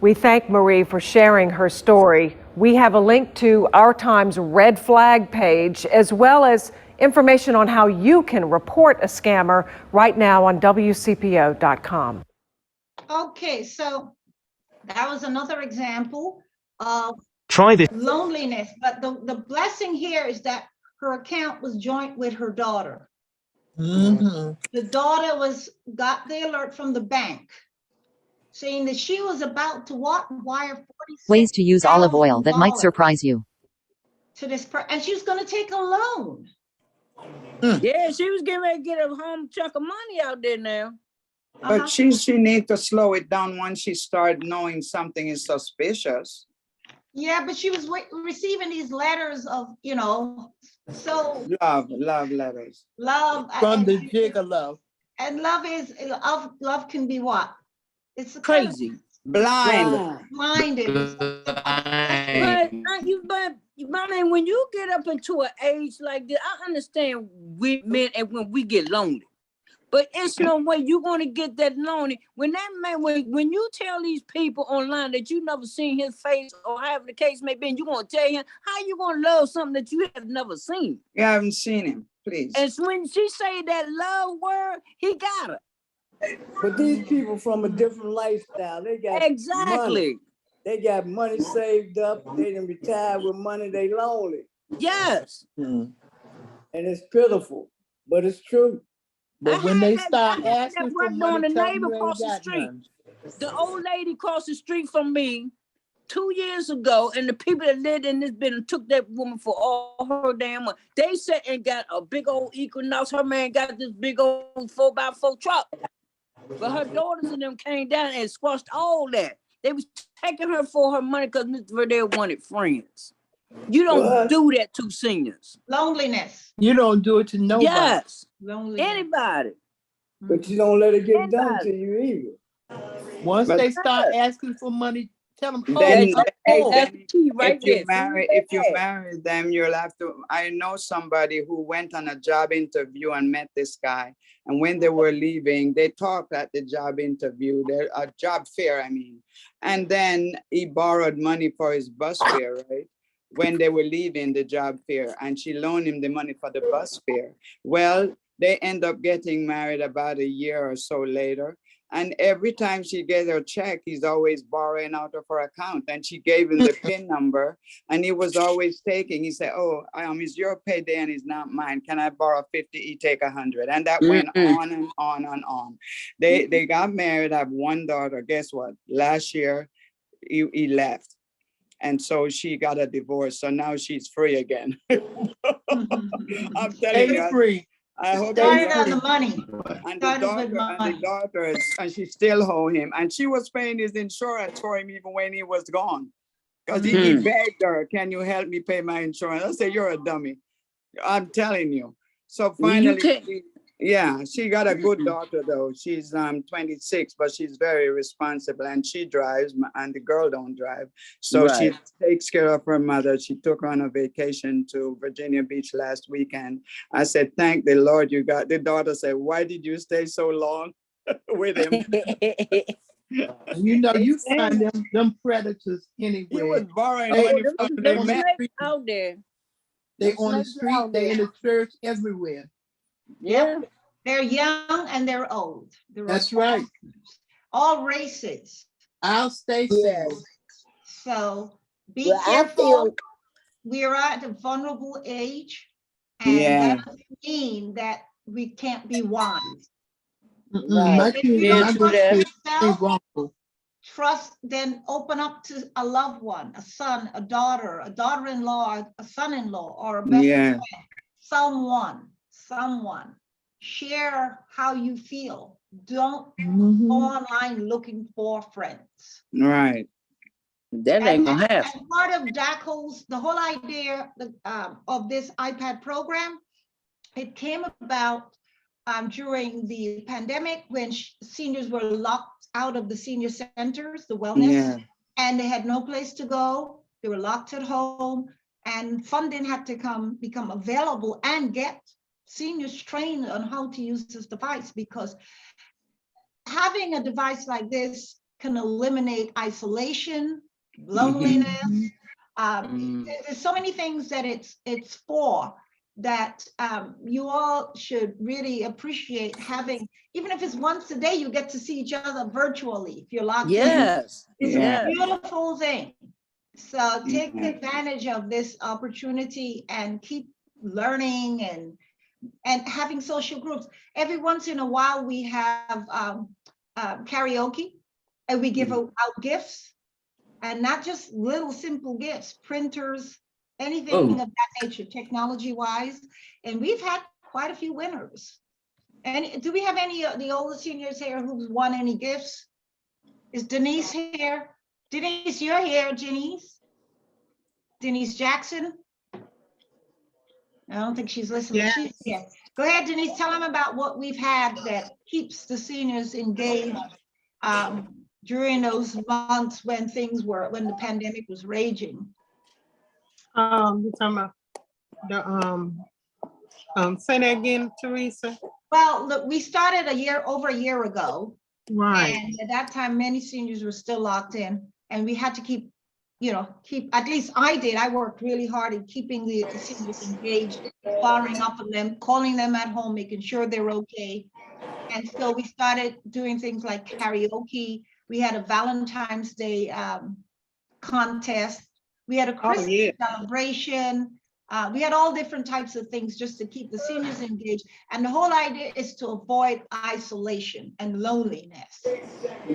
we thank Marie for sharing her story. We have a link to Our Time's Red Flag page, as well as information on how you can report a scammer right now on WCPO.com. Okay, so that was another example of Try this. loneliness. But the blessing here is that her account was joint with her daughter. The daughter got the alert from the bank saying that she was about to wire Ways to use olive oil that might surprise you. to this and she was going to take a loan. Yeah, she was getting ready to get a home chunk of money out there now. But she need to slow it down once she started knowing something is suspicious. Yeah, but she was receiving these letters of, so Love letters. love From the jigger love. And love can be what? It's Crazy. Blind. Blinded. But I mean, when you get up into an age like this, I understand we men and when we get lonely. But it's no way you're gonna get that lonely when that man, when you tell these people online that you never seen his face or however the case may be, and you gonna tell him how you gonna love something that you have never seen. You haven't seen him, please. And when she say that love word, he got her. But these people from a different lifestyle, they got exactly. Money. They got money saved up. They done retired with money. They lonely. Yes. And And it's pitiful, but it's true. But when they start I had asking that for work money, on the tell them neighbor you ain't across the got street. none. The old lady across the street from me 2 years ago, and the people that lived in this building took that woman for all her damn money. They sat and got a big old Equinox. Her man got this big old 4x4 truck. But her daughters and them came down and squashed all that. They was taking her for her money because they wanted friends. You don't do that to seniors. Loneliness. You don't do it to nobody. Yes. Loneliness. Anybody. But you don't let it get done to you either. Once But they start asking for money, tell them, then, that's the key right there. If you marry them, you'll have to. I know somebody who went on a job interview and met this guy, and when they were leaving, they talked at the job interview, a job fair, I mean, and then he borrowed money for his bus fare, right? When they were leaving the job fair, and she loaned him the money for the bus fare. Well, they end up getting married about a year or so later. And every time she gets her check, he's always borrowing out of her account. And she gave him the PIN number, and he was always taking. He said, "Oh, it's your payday and it's not mine. Can I borrow 50? He take 100." And that went on and on and on. They got married, have one daughter. Guess what? Last year, he left. And so she got a divorce. So now she's free again. I'm telling you. Free. I hope started on the money. And the daughters, and she still owe him. And she was paying his insurance for him even when he was gone. Because he begged her, "Can you help me pay my insurance?" I said, "You're a dummy." I'm telling you. So finally, she got a good daughter though. She's 26, but she's very responsible, and she drives, and the girl don't drive. So she takes care of her mother. She took her on a vacation to Virginia Beach last weekend. I said, "Thank the Lord you got." The daughter said, "Why did you stay so long with him?" You know, you find them predators anywhere. He was borrowing money from the out there. They on the street, they in the church, everywhere. Yeah. They're young and they're old. That's right. All races. I'll stay safe. So be careful. We are at a vulnerable age, and that doesn't mean that we can't be wise. If you don't trust yourself, trust, then open up to a loved one, a son, a daughter-in-law, a son-in-law, or a best friend. Someone. Share how you feel. Don't go online looking for friends. Right. That ain't gonna happen. And part of DACO's, the whole idea of this iPad program, it came about during the pandemic when seniors were locked out of the senior centers, the wellness, and they had no place to go. They were locked at home, and funding had to become available and get seniors trained on how to use this device, because having a device like this can eliminate isolation, loneliness. There's so many things that it's for, that you all should really appreciate having, even if it's once a day, you get to see each other virtually if you're locked in. It's a beautiful thing. So take advantage of this opportunity and keep learning and having social groups. Every once in a while we have karaoke, and we give out gifts, and not just little simple gifts, printers, anything of that nature, technology wise. And we've had quite a few winners. And do we have any of the older seniors here who've won any gifts? Is Denise here? Denise, you're here, Denise. Denise Jackson. I don't think she's listening. Yes. She's here. Go ahead, Denise, tell them about what we've had that keeps the seniors engaged during those months when the pandemic was raging. You're talking about the say that again, Teresa. Well, look, we started over a year ago. Right. And at that time, many seniors were still locked in, and we had to keep, at least I did. I worked really hard in keeping the seniors engaged, following up on them, calling them at home, making sure they're okay. And so we started doing things like karaoke. We had a Valentine's Day contest. We had a Christmas celebration. We had all different types of things just to keep the seniors engaged. And the whole idea is to avoid isolation and loneliness.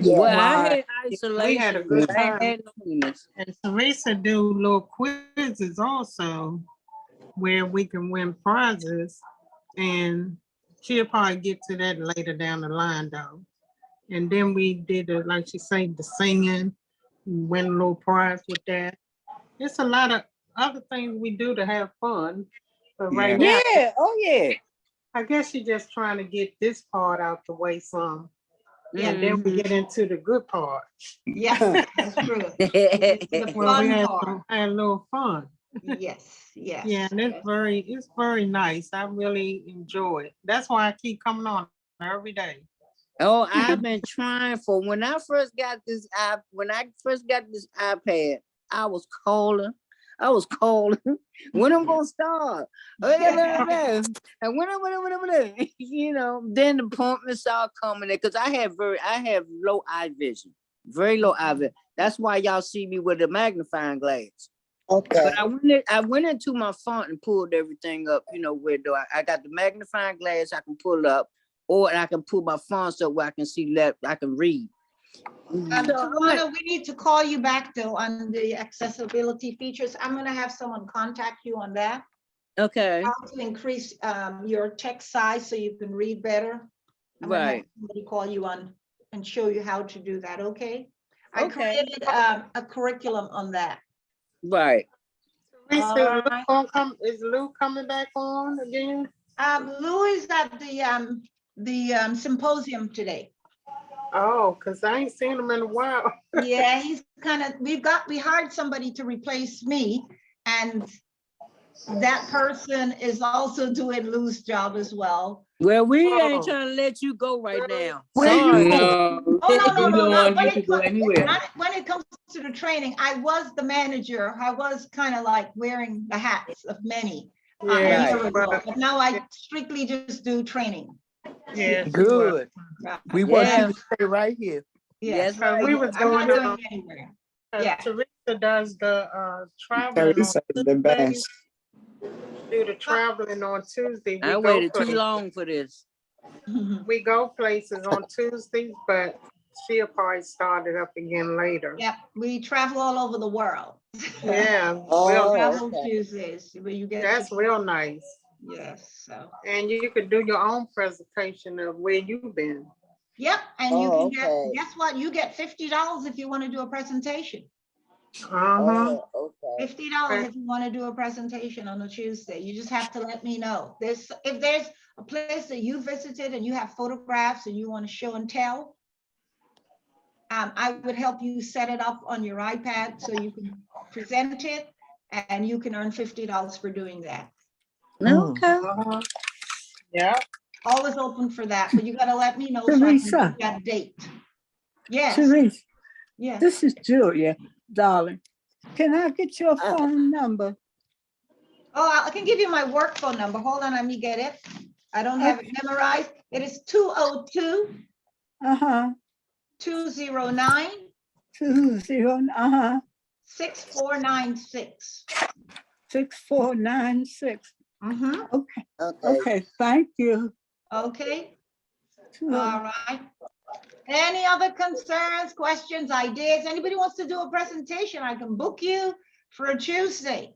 Well, I Right. had isolation. We had a good but I time. had loneliness. And Teresa do little quizzes also where we can win prizes. And she'll probably get to that later down the line though. And then we did like she said, the singing, win a little prize with that. It's a lot of other things we do to have fun. But right now, Yeah, oh yeah. I guess you're just trying to get this part out the way some. Yeah. And then we get into the good part. Yeah, that's true. The Well, we fun had, part. had a little fun. Yes, yes. Yeah, and it's very nice. I really enjoy it. That's why I keep coming on every day. Oh, I've been trying for when I first got this iPad, I was calling. When I'm gonna start? And when, you know, then the appointments start coming in because I have low eye vision, very low eye vision. That's why y'all see me with a magnifying glass. Okay. But I went into my font and pulled everything up, you know, where do I got the magnifying glass I can pull up, or I can pull my fonts up where I can see I can read. Tawana, we need to call you back though on the accessibility features. I'm gonna have someone contact you on that. Okay. How to increase your text size so you can read better. I'm gonna have somebody call you on and show you how to do that, okay? I created a curriculum on that. Right. Teresa, is Lou coming back on again? Lou is at the symposium today. Oh, because I ain't seen him in a while. Yeah, he's kind of, we hired somebody to replace me, and that person is also doing Lou's job as well. Well, we ain't trying to let you go right now. Sorry. No. Not when it comes to the training. I was the manager. I was kind of like wearing the hats of many a year ago, but now I strictly just do training. Yeah, good. We want you to stay right here. Yes, right. We was I'm not going going anywhere. Yeah. Teresa does the traveling. Teresa is the best. Do the traveling on Tuesday. I waited too long for this. We go places on Tuesdays, but she'll probably start it up again later. Yep, we travel all over the world. Yeah, travel Tuesdays where you get. That's real nice. Yes, so. And you could do your own presentation of where you've been. Yep, and you can get, guess what? You get $50 if you want to do a presentation. $50 if you want to do a presentation on a Tuesday. You just have to let me know. If there's a place that you visited and you have photographs and you want to show and tell, I would help you set it up on your iPad so you can present it, and you can earn $50 for doing that. Okay. Yeah. Always open for that, but you got to let me know Teresa. so I can get that date. Yes. Teresa. Yes. This is Julia, darling. Can I get your phone number? Oh, I can give you my work phone number. Hold on, let me get it. I don't have it memorized. It is 202 209 6496. 6496. Okay, thank you. Okay. All right. Any other concerns, questions, ideas? Anybody wants to do a presentation? I can book you for a Tuesday.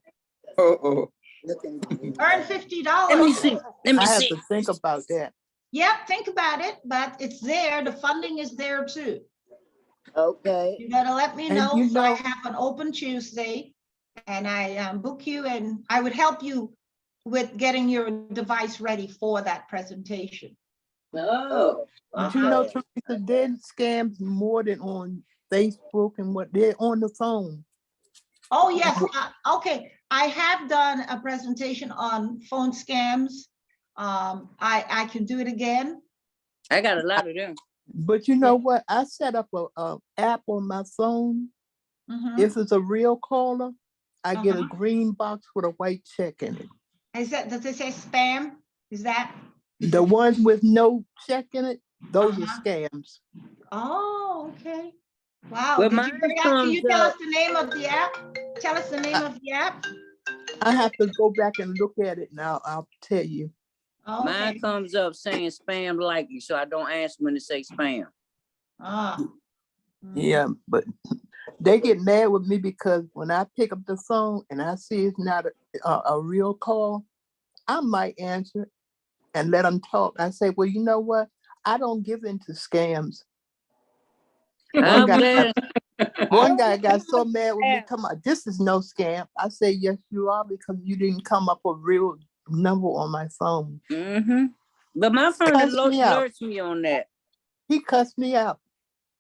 Earn $50. Let me see. I have to think about that. Yep, think about it, but it's there. The funding is there too. Okay. You gotta let me And know. you So I know- have an open Tuesday, and I book you, and I would help you with getting your device ready for that presentation. Oh. But you know, Teresa, they're scams more than on Facebook and what they're on the phone. Oh, yes. Okay. I have done a presentation on phone scams. I can do it again. I got a lot of them. But you know what? I set up a app on my phone. If it's a real caller, I get a green box with a white check in it. Does it say spam? Is that? The ones with no check in it, those are scams. Oh, okay. Wow. Well, Did you mine hear that? Can you comes tell up- us the name of the app? Tell us the name of the app. I have to go back and look at it now. I'll tell you. Okay. Mine comes up saying spam likely, so I don't answer when it say spam. Ah. Yeah, but they get mad with me because when I pick up the phone and I see it's not a real call, I might answer and let them talk. I say, well, you know what? I don't give into scams. One guy got so mad with me, talking about, this is no scam. I say, yes, you are, because you didn't come up with a real number on my phone. Mm-hmm. But my phone alerts me on that. He cussed me out.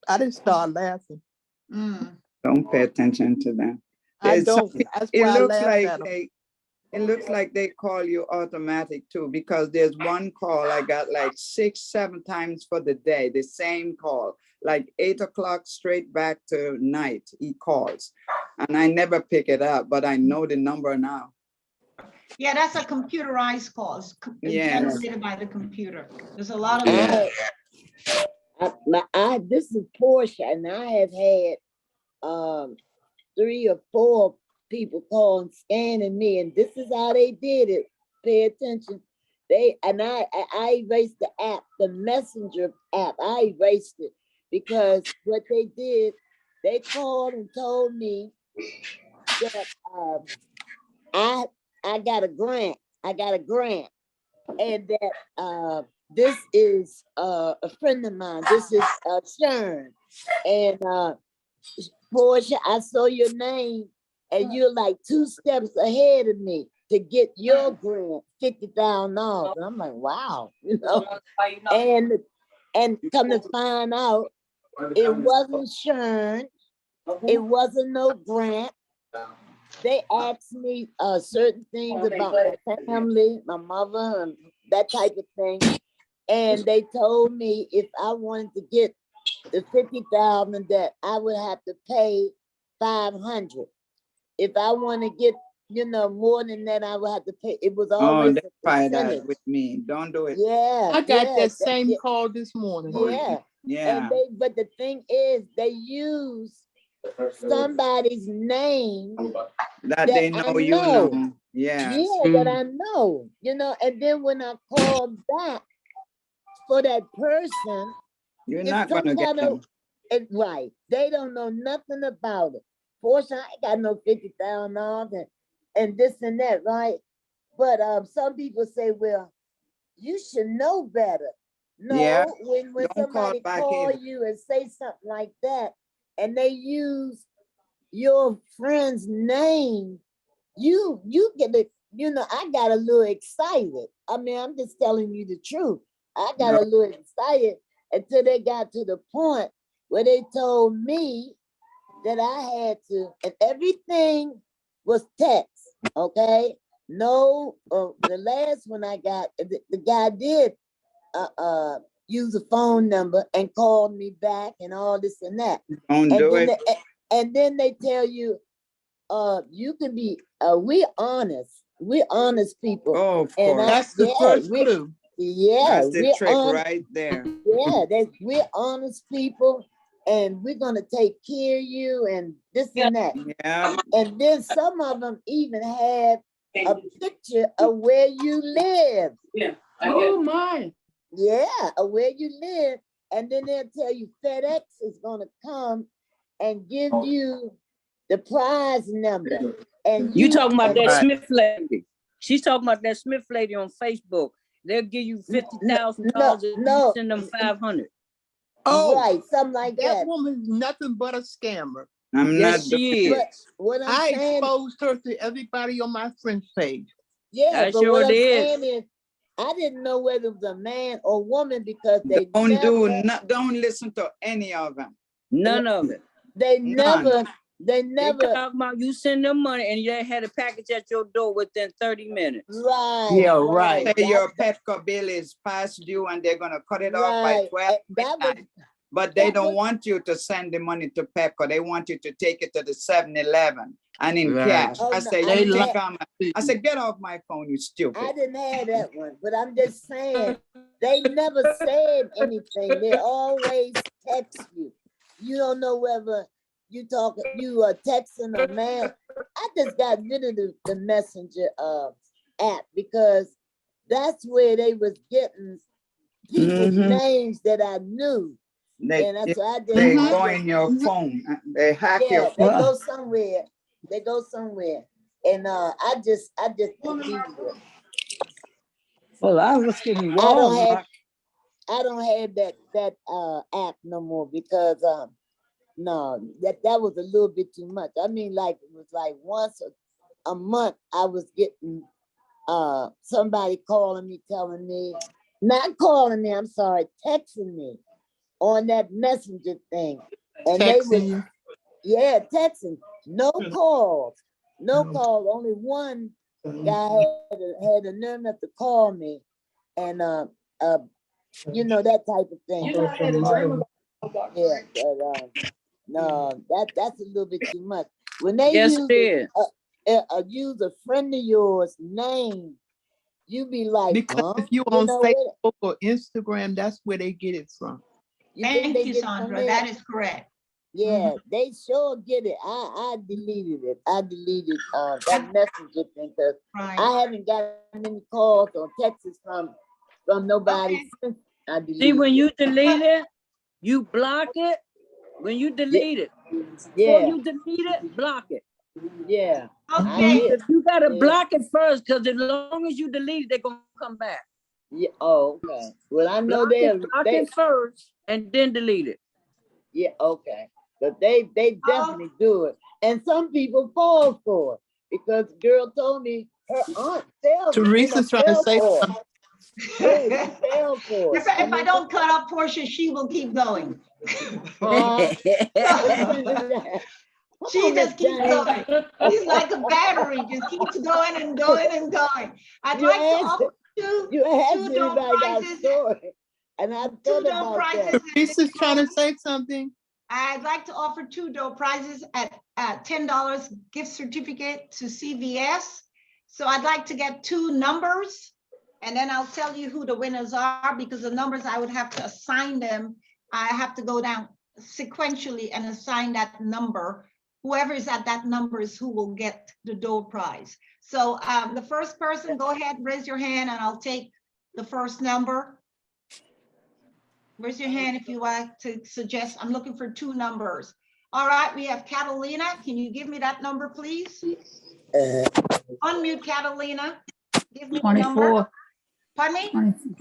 I didn't start laughing. Don't pay attention to them. I don't. That's why I laughed at him. It looks like they call you automatic too, because there's one call I got like 6-7 times for the day, the same call, like 8 o'clock straight back to night, he calls. And I never pick it up, but I know the number now. Yeah, that's a computerized call. It's generated by the computer. There's a lot of this is Portia, and I have had 3 or 4 people calling, scanning me, and this is how they did it. Pay attention. I erased the app, the messenger app. I erased it because what they did, they called and told me that I got a grant. And that this is a friend of mine. This is Sharon. And Portia, I saw your name and you're like 2 steps ahead of me to get your grant, $50,000. I'm like, wow, you know. And come to find out, it wasn't Sharon. It wasn't no grant. They asked me certain things about my family, my mother, and that type of thing. And they told me if I wanted to get the $50,000, that I would have to pay $500. If I want to get, more than that, I would have to pay. It was always they try that with me. Don't do it. Yeah, I got that same call this morning. Yeah, yeah. And but the thing is, they use somebody's name that they know, you know. Yeah, that I know, and then when I call back for that person, you're not gonna get them. Right. They don't know nothing about it. Fortunately, I ain't got no $50,000 and this and that, right? But some people say, well, you should know better. No, when somebody call you and say something like that, and they use your friend's name, you get it. I got a little excited. I mean, I'm just telling you the truth. I got a little excited until they got to the point where they told me that I had to, and everything was text, okay? No, the last one I got, the guy did use a phone number and called me back and all this and that. And then they tell you, you can be, we're honest people. Oh, of course. That's the first clue. Yeah, that's the trick right there. Yeah, we're honest people, and we're gonna take care of you, and this and that. Yeah. And then some of them even have a picture of where you live. Yeah. Oh my. Yeah, of where you live, and then they'll tell you FedEx is gonna come and give you the prize number. And you talking about that Smith lady? She's talking about that Smith lady on Facebook. They'll give you $50,000 and you send them 500. Oh, right, something like that. That woman's nothing but a scammer. Yes, she is. What I exposed her to everybody on my friend's page. Yeah, but what I'm saying is, I didn't know whether it was a man or woman because they don't listen to any of them. None of it. They never. They talk about you send them money and they had a package at your door within 30 minutes. Right. Yeah, right. Say your Petco bill is past due and they're gonna cut it off by 12. But they don't want you to send the money to Petco. They want you to take it to the 7-Eleven and in cash. I say, get off my phone, you stupid. I didn't have that one, but I'm just saying they never said anything. They always text you. You don't know whether you texting a man. I just got rid of the messenger app because that's where they was getting people's names that I knew. They They go in your phone. They hack your phone. They go somewhere. They go somewhere. And I just deleted it. Well, I was getting Walmart. I don't have that app no more because no, that was a little bit too much. I mean, like it was like once a month I was getting somebody calling me, telling me, not calling me, I'm sorry, texting me on that messenger thing. And Texting. texting. No calls. No calls. Only one guy had the nerve enough to call me and you know, that type of thing. Yeah, but no, that's a little bit too much. When they use a friend of yours name, you be like, because if you on Facebook or Instagram, that's where they get it from. Thank you, Sandra. That is correct. Yeah, they sure get it. I deleted it. I deleted that messenger thing because I haven't got many calls or texts from nobody since I deleted. See, when you delete it, you block it. When you delete it, before you delete it, block it. Yeah. Okay. You gotta block it first, because as long as you delete it, they're gonna come back. Yeah. Oh, okay. Well, I know block it first and then delete it. Yeah. Okay. But they definitely do it, and some people fall for it because the girl told me her aunt fell. Teresa's trying to say something. Yeah, she fell for it. If I don't cut off Portia, she will keep going. She just keeps going. She's like a battery, just keeps going and going and going. I'd like to offer two door prizes. And I thought about that. Teresa's trying to say something. I'd like to offer two door prizes at $10 gift certificate to CVS. So I'd like to get two numbers, and then I'll tell you who the winners are, because the numbers I would have to assign them. I have to go down sequentially and assign that number. Whoever is at that number is who will get the door prize. So the first person, go ahead, raise your hand, and I'll take the first number. Raise your hand if you like to suggest. I'm looking for two numbers. All right, we have Catalina. Can you give me that number, please? Unmute Catalina. Give me 24. The number. Pardon me?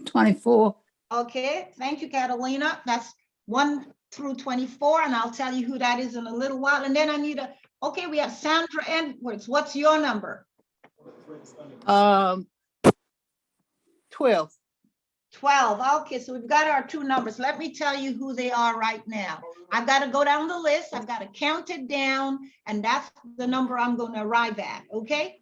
24. Okay, thank you, Catalina. That's 1 through 24, and I'll tell you who that is in a little while. And then I need okay, we have Sandra Edwards. What's your number? 12. 12. Okay, so we've got our two numbers. Let me tell you who they are right now. I've got to go down the list. I've got to count it down, and that's the number I'm going to arrive at. Okay.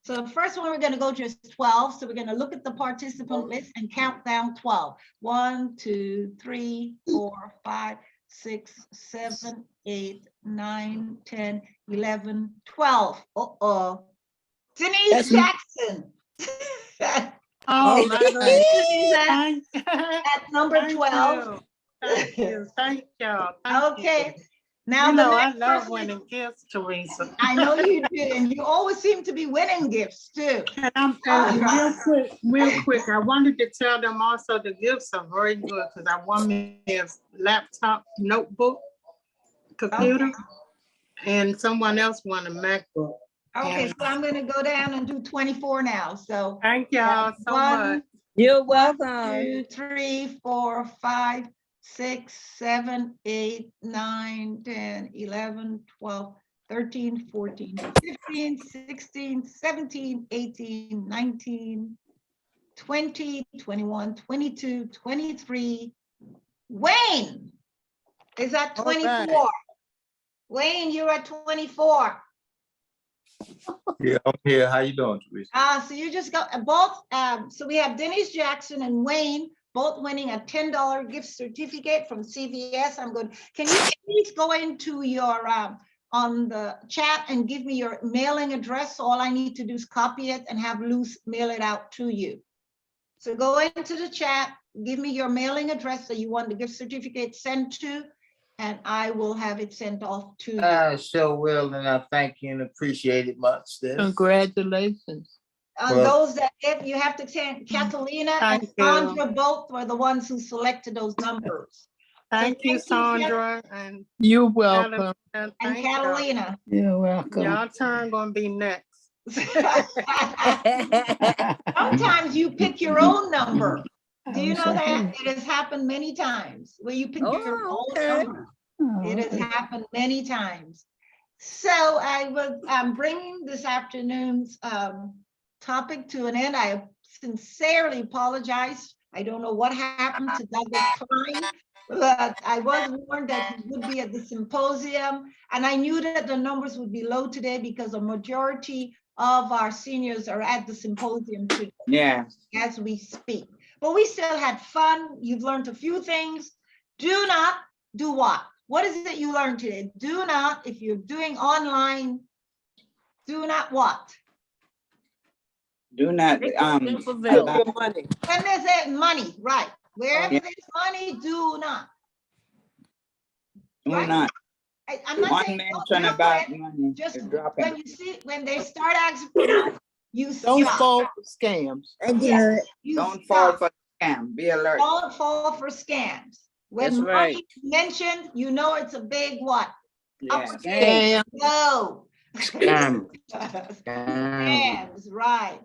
So the first one, we're going to go just 12. So we're going to look at the participant list and count down 12. 1, 2, 3, 4, 5, 6, 7, 8, 9, 10, 11, 12. Uh-oh. Denise Jackson. Oh, At number 12. Thank you. Thank y'all. Okay. Now, you know, I love winning gifts, Teresa. I know you do, and you always seem to be winning gifts too. And real quick, I wanted to tell them also the gifts are very good because I won me a laptop notebook computer, and someone else won a MacBook. Okay, so I'm going to go down and do 24 now. So thank y'all so much. You're welcome. 1, 2, 3, 4, 5, 6, 7, 8, 9, 10, 11, 12, 13, 14, 15, 16, 17, 18, 19, 20, 21, 22, 23. Wayne is at 24. Right. Wayne, you're at 24. Yeah, I'm here. How you doing, Teresa? So you just got both. So we have Denise Jackson and Wayne both winning a $10 gift certificate from CVS. I'm good. Can you please go into your on the chat and give me your mailing address? All I need to do is copy it and have Luz mail it out to you. So go into the chat, give me your mailing address that you want the gift certificate sent to, and I will have it sent off to you. I sure will, and I thank you and appreciate it much. Sis. Congratulations. Those that you have to send, Catalina and Sandra both were the ones who selected those numbers. Thank you, Sandra. And you're welcome. And Catalina. You're welcome. Y'all turn gonna be next. Sometimes you pick your own number. Do you know that? It has happened many times where you pick your own number. It has happened many times. So I'm bringing this afternoon's topic to an end. I sincerely apologize. I don't know what happened to Douglas Klein, but I was warned that he would be at the symposium, and I knew that the numbers would be low today because a majority of our seniors are at the symposium today. Yeah. As we speak. But we still had fun. You've learned a few things. Do not do what? What is it that you learned today? Do not, if you're doing online, do not what? Do not money. When there's that money, right? Wherever there's money, do not. Do right? not. I'm not One saying man don't trying do to buy it. money. Just is dropping. when you see, when they start asking for money, you Don't stop. fall for scams. Yes, you Don't stop. fall for scam. Be alert. Don't fall for scams. When That's money right. is mentioned, you know it's a big what? Yeah. Upscale. No. Scam. Scams, right.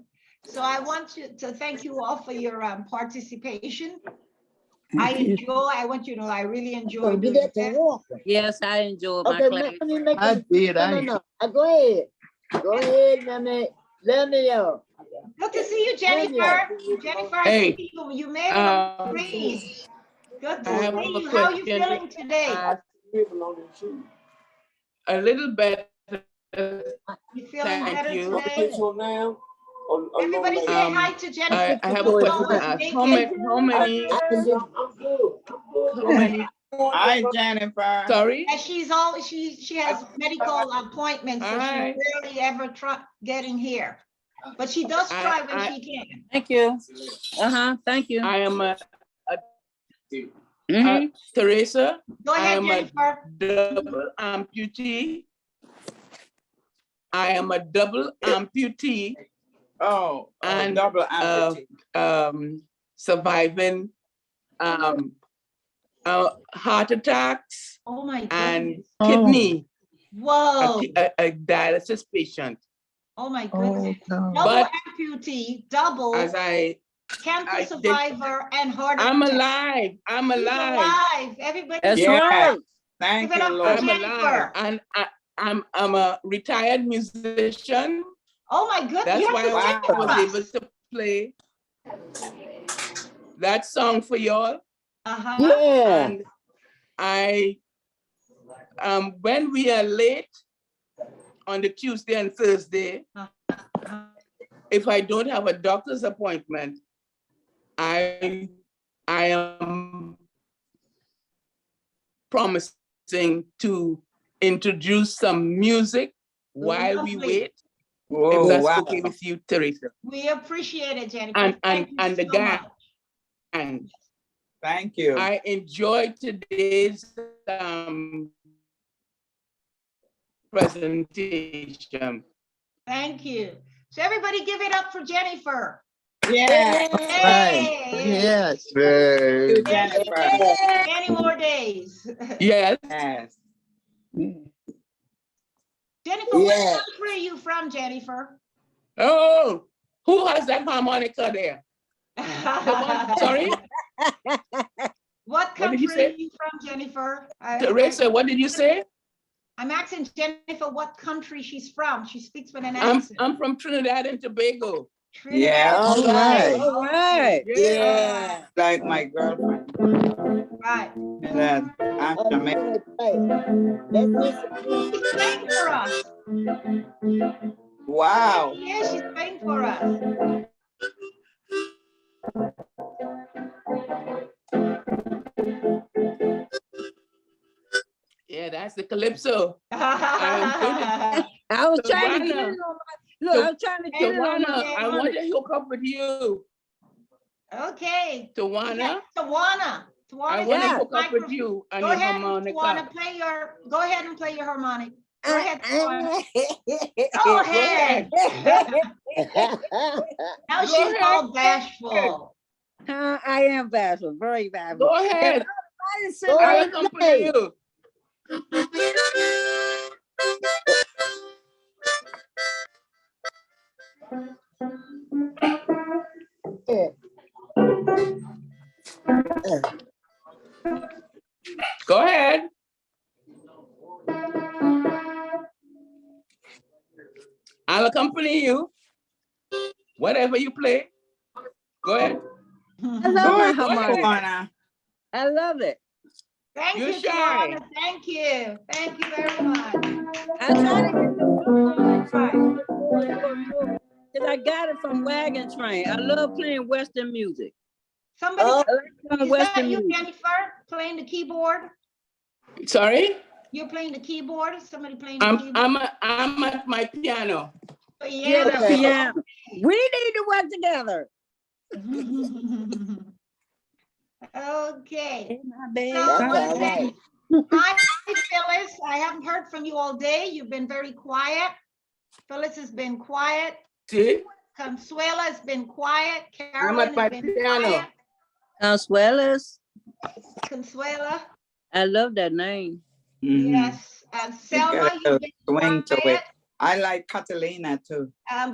So I want to thank you all for your participation. I want you to know I really enjoy doing this. Yes, I enjoyed my class. I did. Go ahead. Go ahead, let me know. Good to see you, Jennifer. Jennifer, I Hey, see you. You made it on the screen. Good to see you. How are you feeling today? A little better. You feeling Thank better you. today? Everybody say hi to Jennifer. I have a question to ask. How many? Hi, Jennifer. Sorry? And she has medical appointments, so she rarely ever getting here. But she does try when she can. Thank you. Thank you. I am Teresa. Go ahead, Jennifer. Double amputee. I am a double amputee. And double amputee. Surviving heart attacks. Oh my goodness. And kidney. Whoa. A dialysis patient. Oh my goodness. no. Double amputee, double As cancer survivor and heart attack. I'm alive. I'm She's alive. alive. Everybody. That's right. Thank Give it you, up for Lord. I'm Jennifer. alive. And I'm a retired musician. Oh my goodness. That's You why have to I sing for was us. able to play that song for y'all. Yeah. And I, when we are late on the Tuesday and Thursday, if I don't have a doctor's appointment, I am promising to introduce some music while we wait. Whoa, If that's wow. okay with you, Teresa. We appreciate it, Jennifer. And the gang. Thank you. I enjoyed today's presentation. Thank you. So everybody give it up for Jennifer. Yeah. Right. Yes. Boo, Jennifer. Many more days. Yes. Yes. Jennifer, what country are you from, Jennifer? Oh, who has that harmonica there? Sorry? What What did you country say? are you from, Jennifer? Teresa, what did you say? I'm asking Jennifer what country she's from. She speaks with an accent. I'm from Trinidad and Tobago. Yeah. All right. All right. Yeah. Like my girlfriend. Right. I'm Jamaican. She's playing for us. Wow. Yeah, she's playing for us. Yeah, that's the calypso. I was trying to get it on my look. I was trying to get it on my. I want to hook up with you. Okay. Tawana. Tawana. I want to hook up with you and Go your ahead, harmonica. Go ahead and play your harmonic. Go ahead, Tawana. Go ahead. Now she's all bashful. I am bashful, very bashful. Go ahead. I'll accompany you. Go ahead. I'll accompany you. Whatever you play. Go ahead. I love my harmonica. I love it. Thank You're you, shy. Tawana. Thank you. Thank you very much. I try to get the because I got it from Wagon Train. I love playing Western music. Somebody, I like playing is that Western you, music. Jennifer, playing the keyboard? Sorry? You're playing the keyboard? Somebody playing the keyboard? I'm at my piano. Yeah, the piano. We need to work together. Okay. That's all right. Hi, Phyllis. I haven't heard from you all day. You've been very quiet. Phyllis has been quiet. See? Consuela has been quiet. I'm Carolyn at my has been piano. quiet. Consuelas. Consuela. I love that name. Yes. And Selma, you've been swing to it. quiet. I like Catalina too.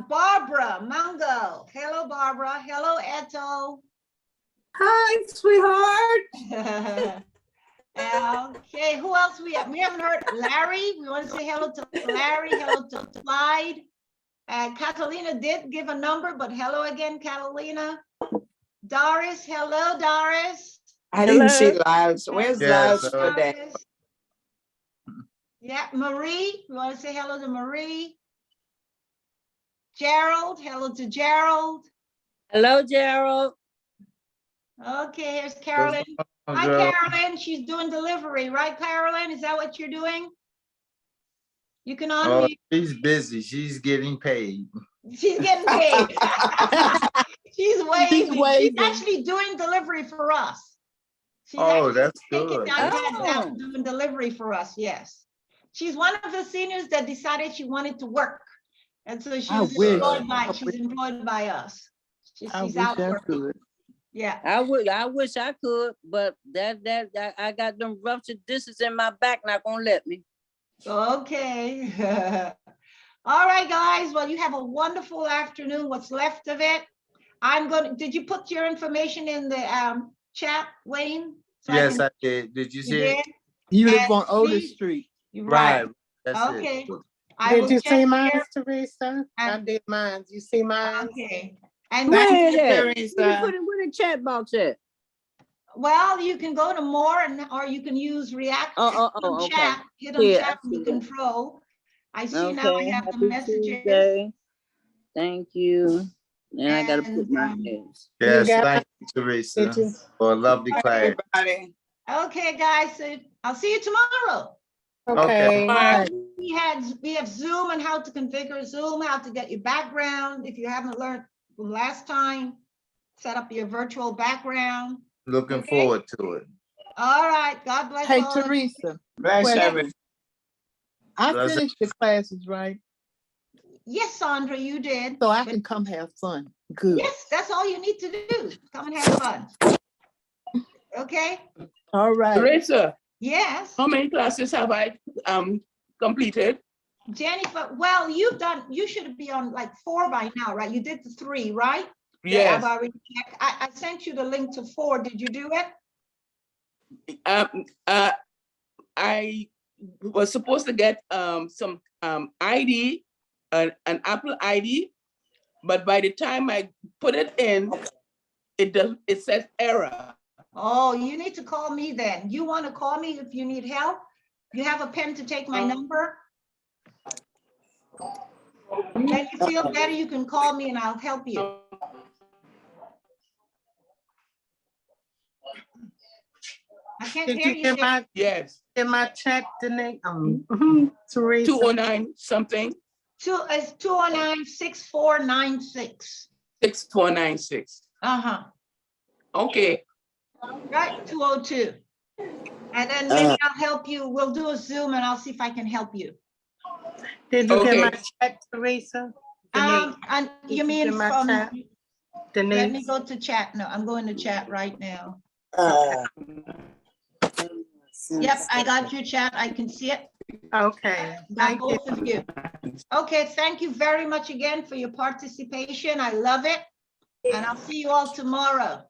Barbara Mango. Hello, Barbara. Hello, Eto. Hi, sweetheart. Okay, who else we have? We haven't heard Larry. We want to say hello to Larry. Hello to Clyde. Catalina did give a number, but hello again, Catalina. Doris, hello, Doris. I didn't see Lyles. Where's Yes, Lyles today? Yeah, Marie. We want to say hello to Marie. Gerald, hello to Gerald. Hello, Gerald. Okay, here's Carolyn. Hi, Carolyn. She's doing delivery, right, Carolyn? Is that what you're doing? You can Oh, unmute. she's busy. She's getting paid. She's getting paid. She's waving. She's actually doing delivery for us. She's That's taking good. down That's cats out and doing delivery for us. Yes. She's one of the seniors that decided she wanted to work. And so she's employed by us. She's out working. Yeah. I wish I could, but that I got them ruptured discs in my back, not gonna let me. Okay. All right, guys. Well, you have a wonderful afternoon. What's left of it. Did you put your information in the chat, Wayne? So yes, I did. Did you see it? You live on Otis Street. Right. That's okay. it. Did you see mine, Teresa? I did mine. You see mine? Okay. And where is it? Teresa. Put it where the chat box at? Well, you can go to more or you can use React chat. Hit on chat and control. I see now I have the messages. Tuesday. Thank you. And I gotta put my hands. Yes, thank you, Teresa, for a lovely class. Okay, guys. So I'll see you tomorrow. Okay. We have Zoom and how to configure Zoom, how to get your background. If you haven't learned from last time, set up your virtual background. Looking forward to it. All right. God bless Hey, all Teresa. Yes. I finished the classes, right? Yes, Sandra, you did. So I can come have fun. Good. Yes, that's all you need to do. Come and have fun. Okay. All right. Teresa. Yes. How many classes have I completed? Jennifer, well, you should be on like 4 by now, right? You did the 3, right? Yes. I've already checked. I sent you the link to 4. Did you do it? I was supposed to get some ID, an Apple ID, but by the time I put it in, it says error. Oh, you need to call me then. You want to call me if you need help? You have a pen to take my number? When you feel better, you can call me and I'll help you. I can't hear you. Yes. In my chat, the name, Teresa. 209 something. It's 209-6496. 6496. Uh-huh. Okay. Right, 202. And then maybe I'll help you. We'll do a Zoom and I'll see if I can help you. Did you get my Okay. chat, Teresa? And you Did mean get my from, chat? let me Denise? go to chat. No, I'm going to chat right now. Yep, I got your chat. I can see it. Okay, Got thank you. both of you. Okay, thank you very much again for your participation. I love it. And I'll see you all tomorrow.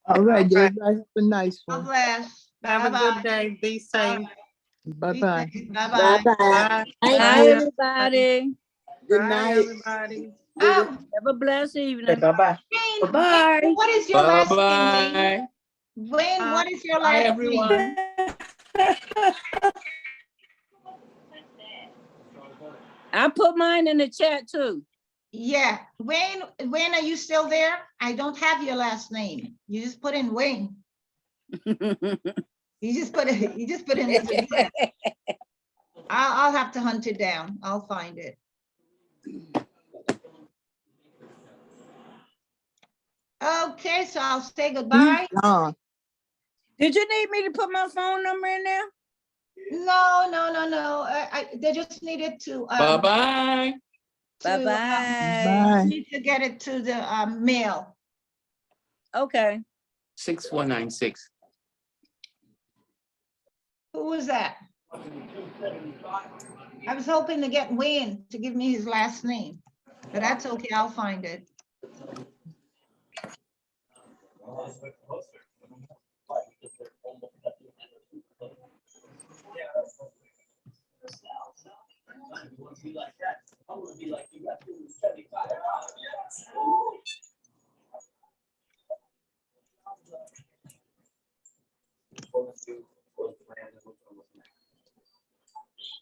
All right, All right. everybody have a nice God one. bless. Have a Bye-bye. good day. Be safe. Bye-bye. Bye-bye. Bye. Bye, Bye, everybody. Bye, everybody. Have a blessed evening. Bye-bye. Wayne, Bye-bye. what is your last name, Wayne? Bye-bye. Wayne, what is your Bye, last name? everyone. I put mine in the chat too. Yeah, Wayne, are you still there? I don't have your last name. You just put in Wayne. You just put in his address. I'll have to hunt it down. I'll find it. Okay, so I'll say goodbye. Did you need me to put my phone number in there? No. They just needed to. Bye-bye. Bye-bye. Need to get it to the mail. Okay. 6196. Who was that? I was hoping to get Wayne to give me his last name, but that's okay. I'll find it. Thank you.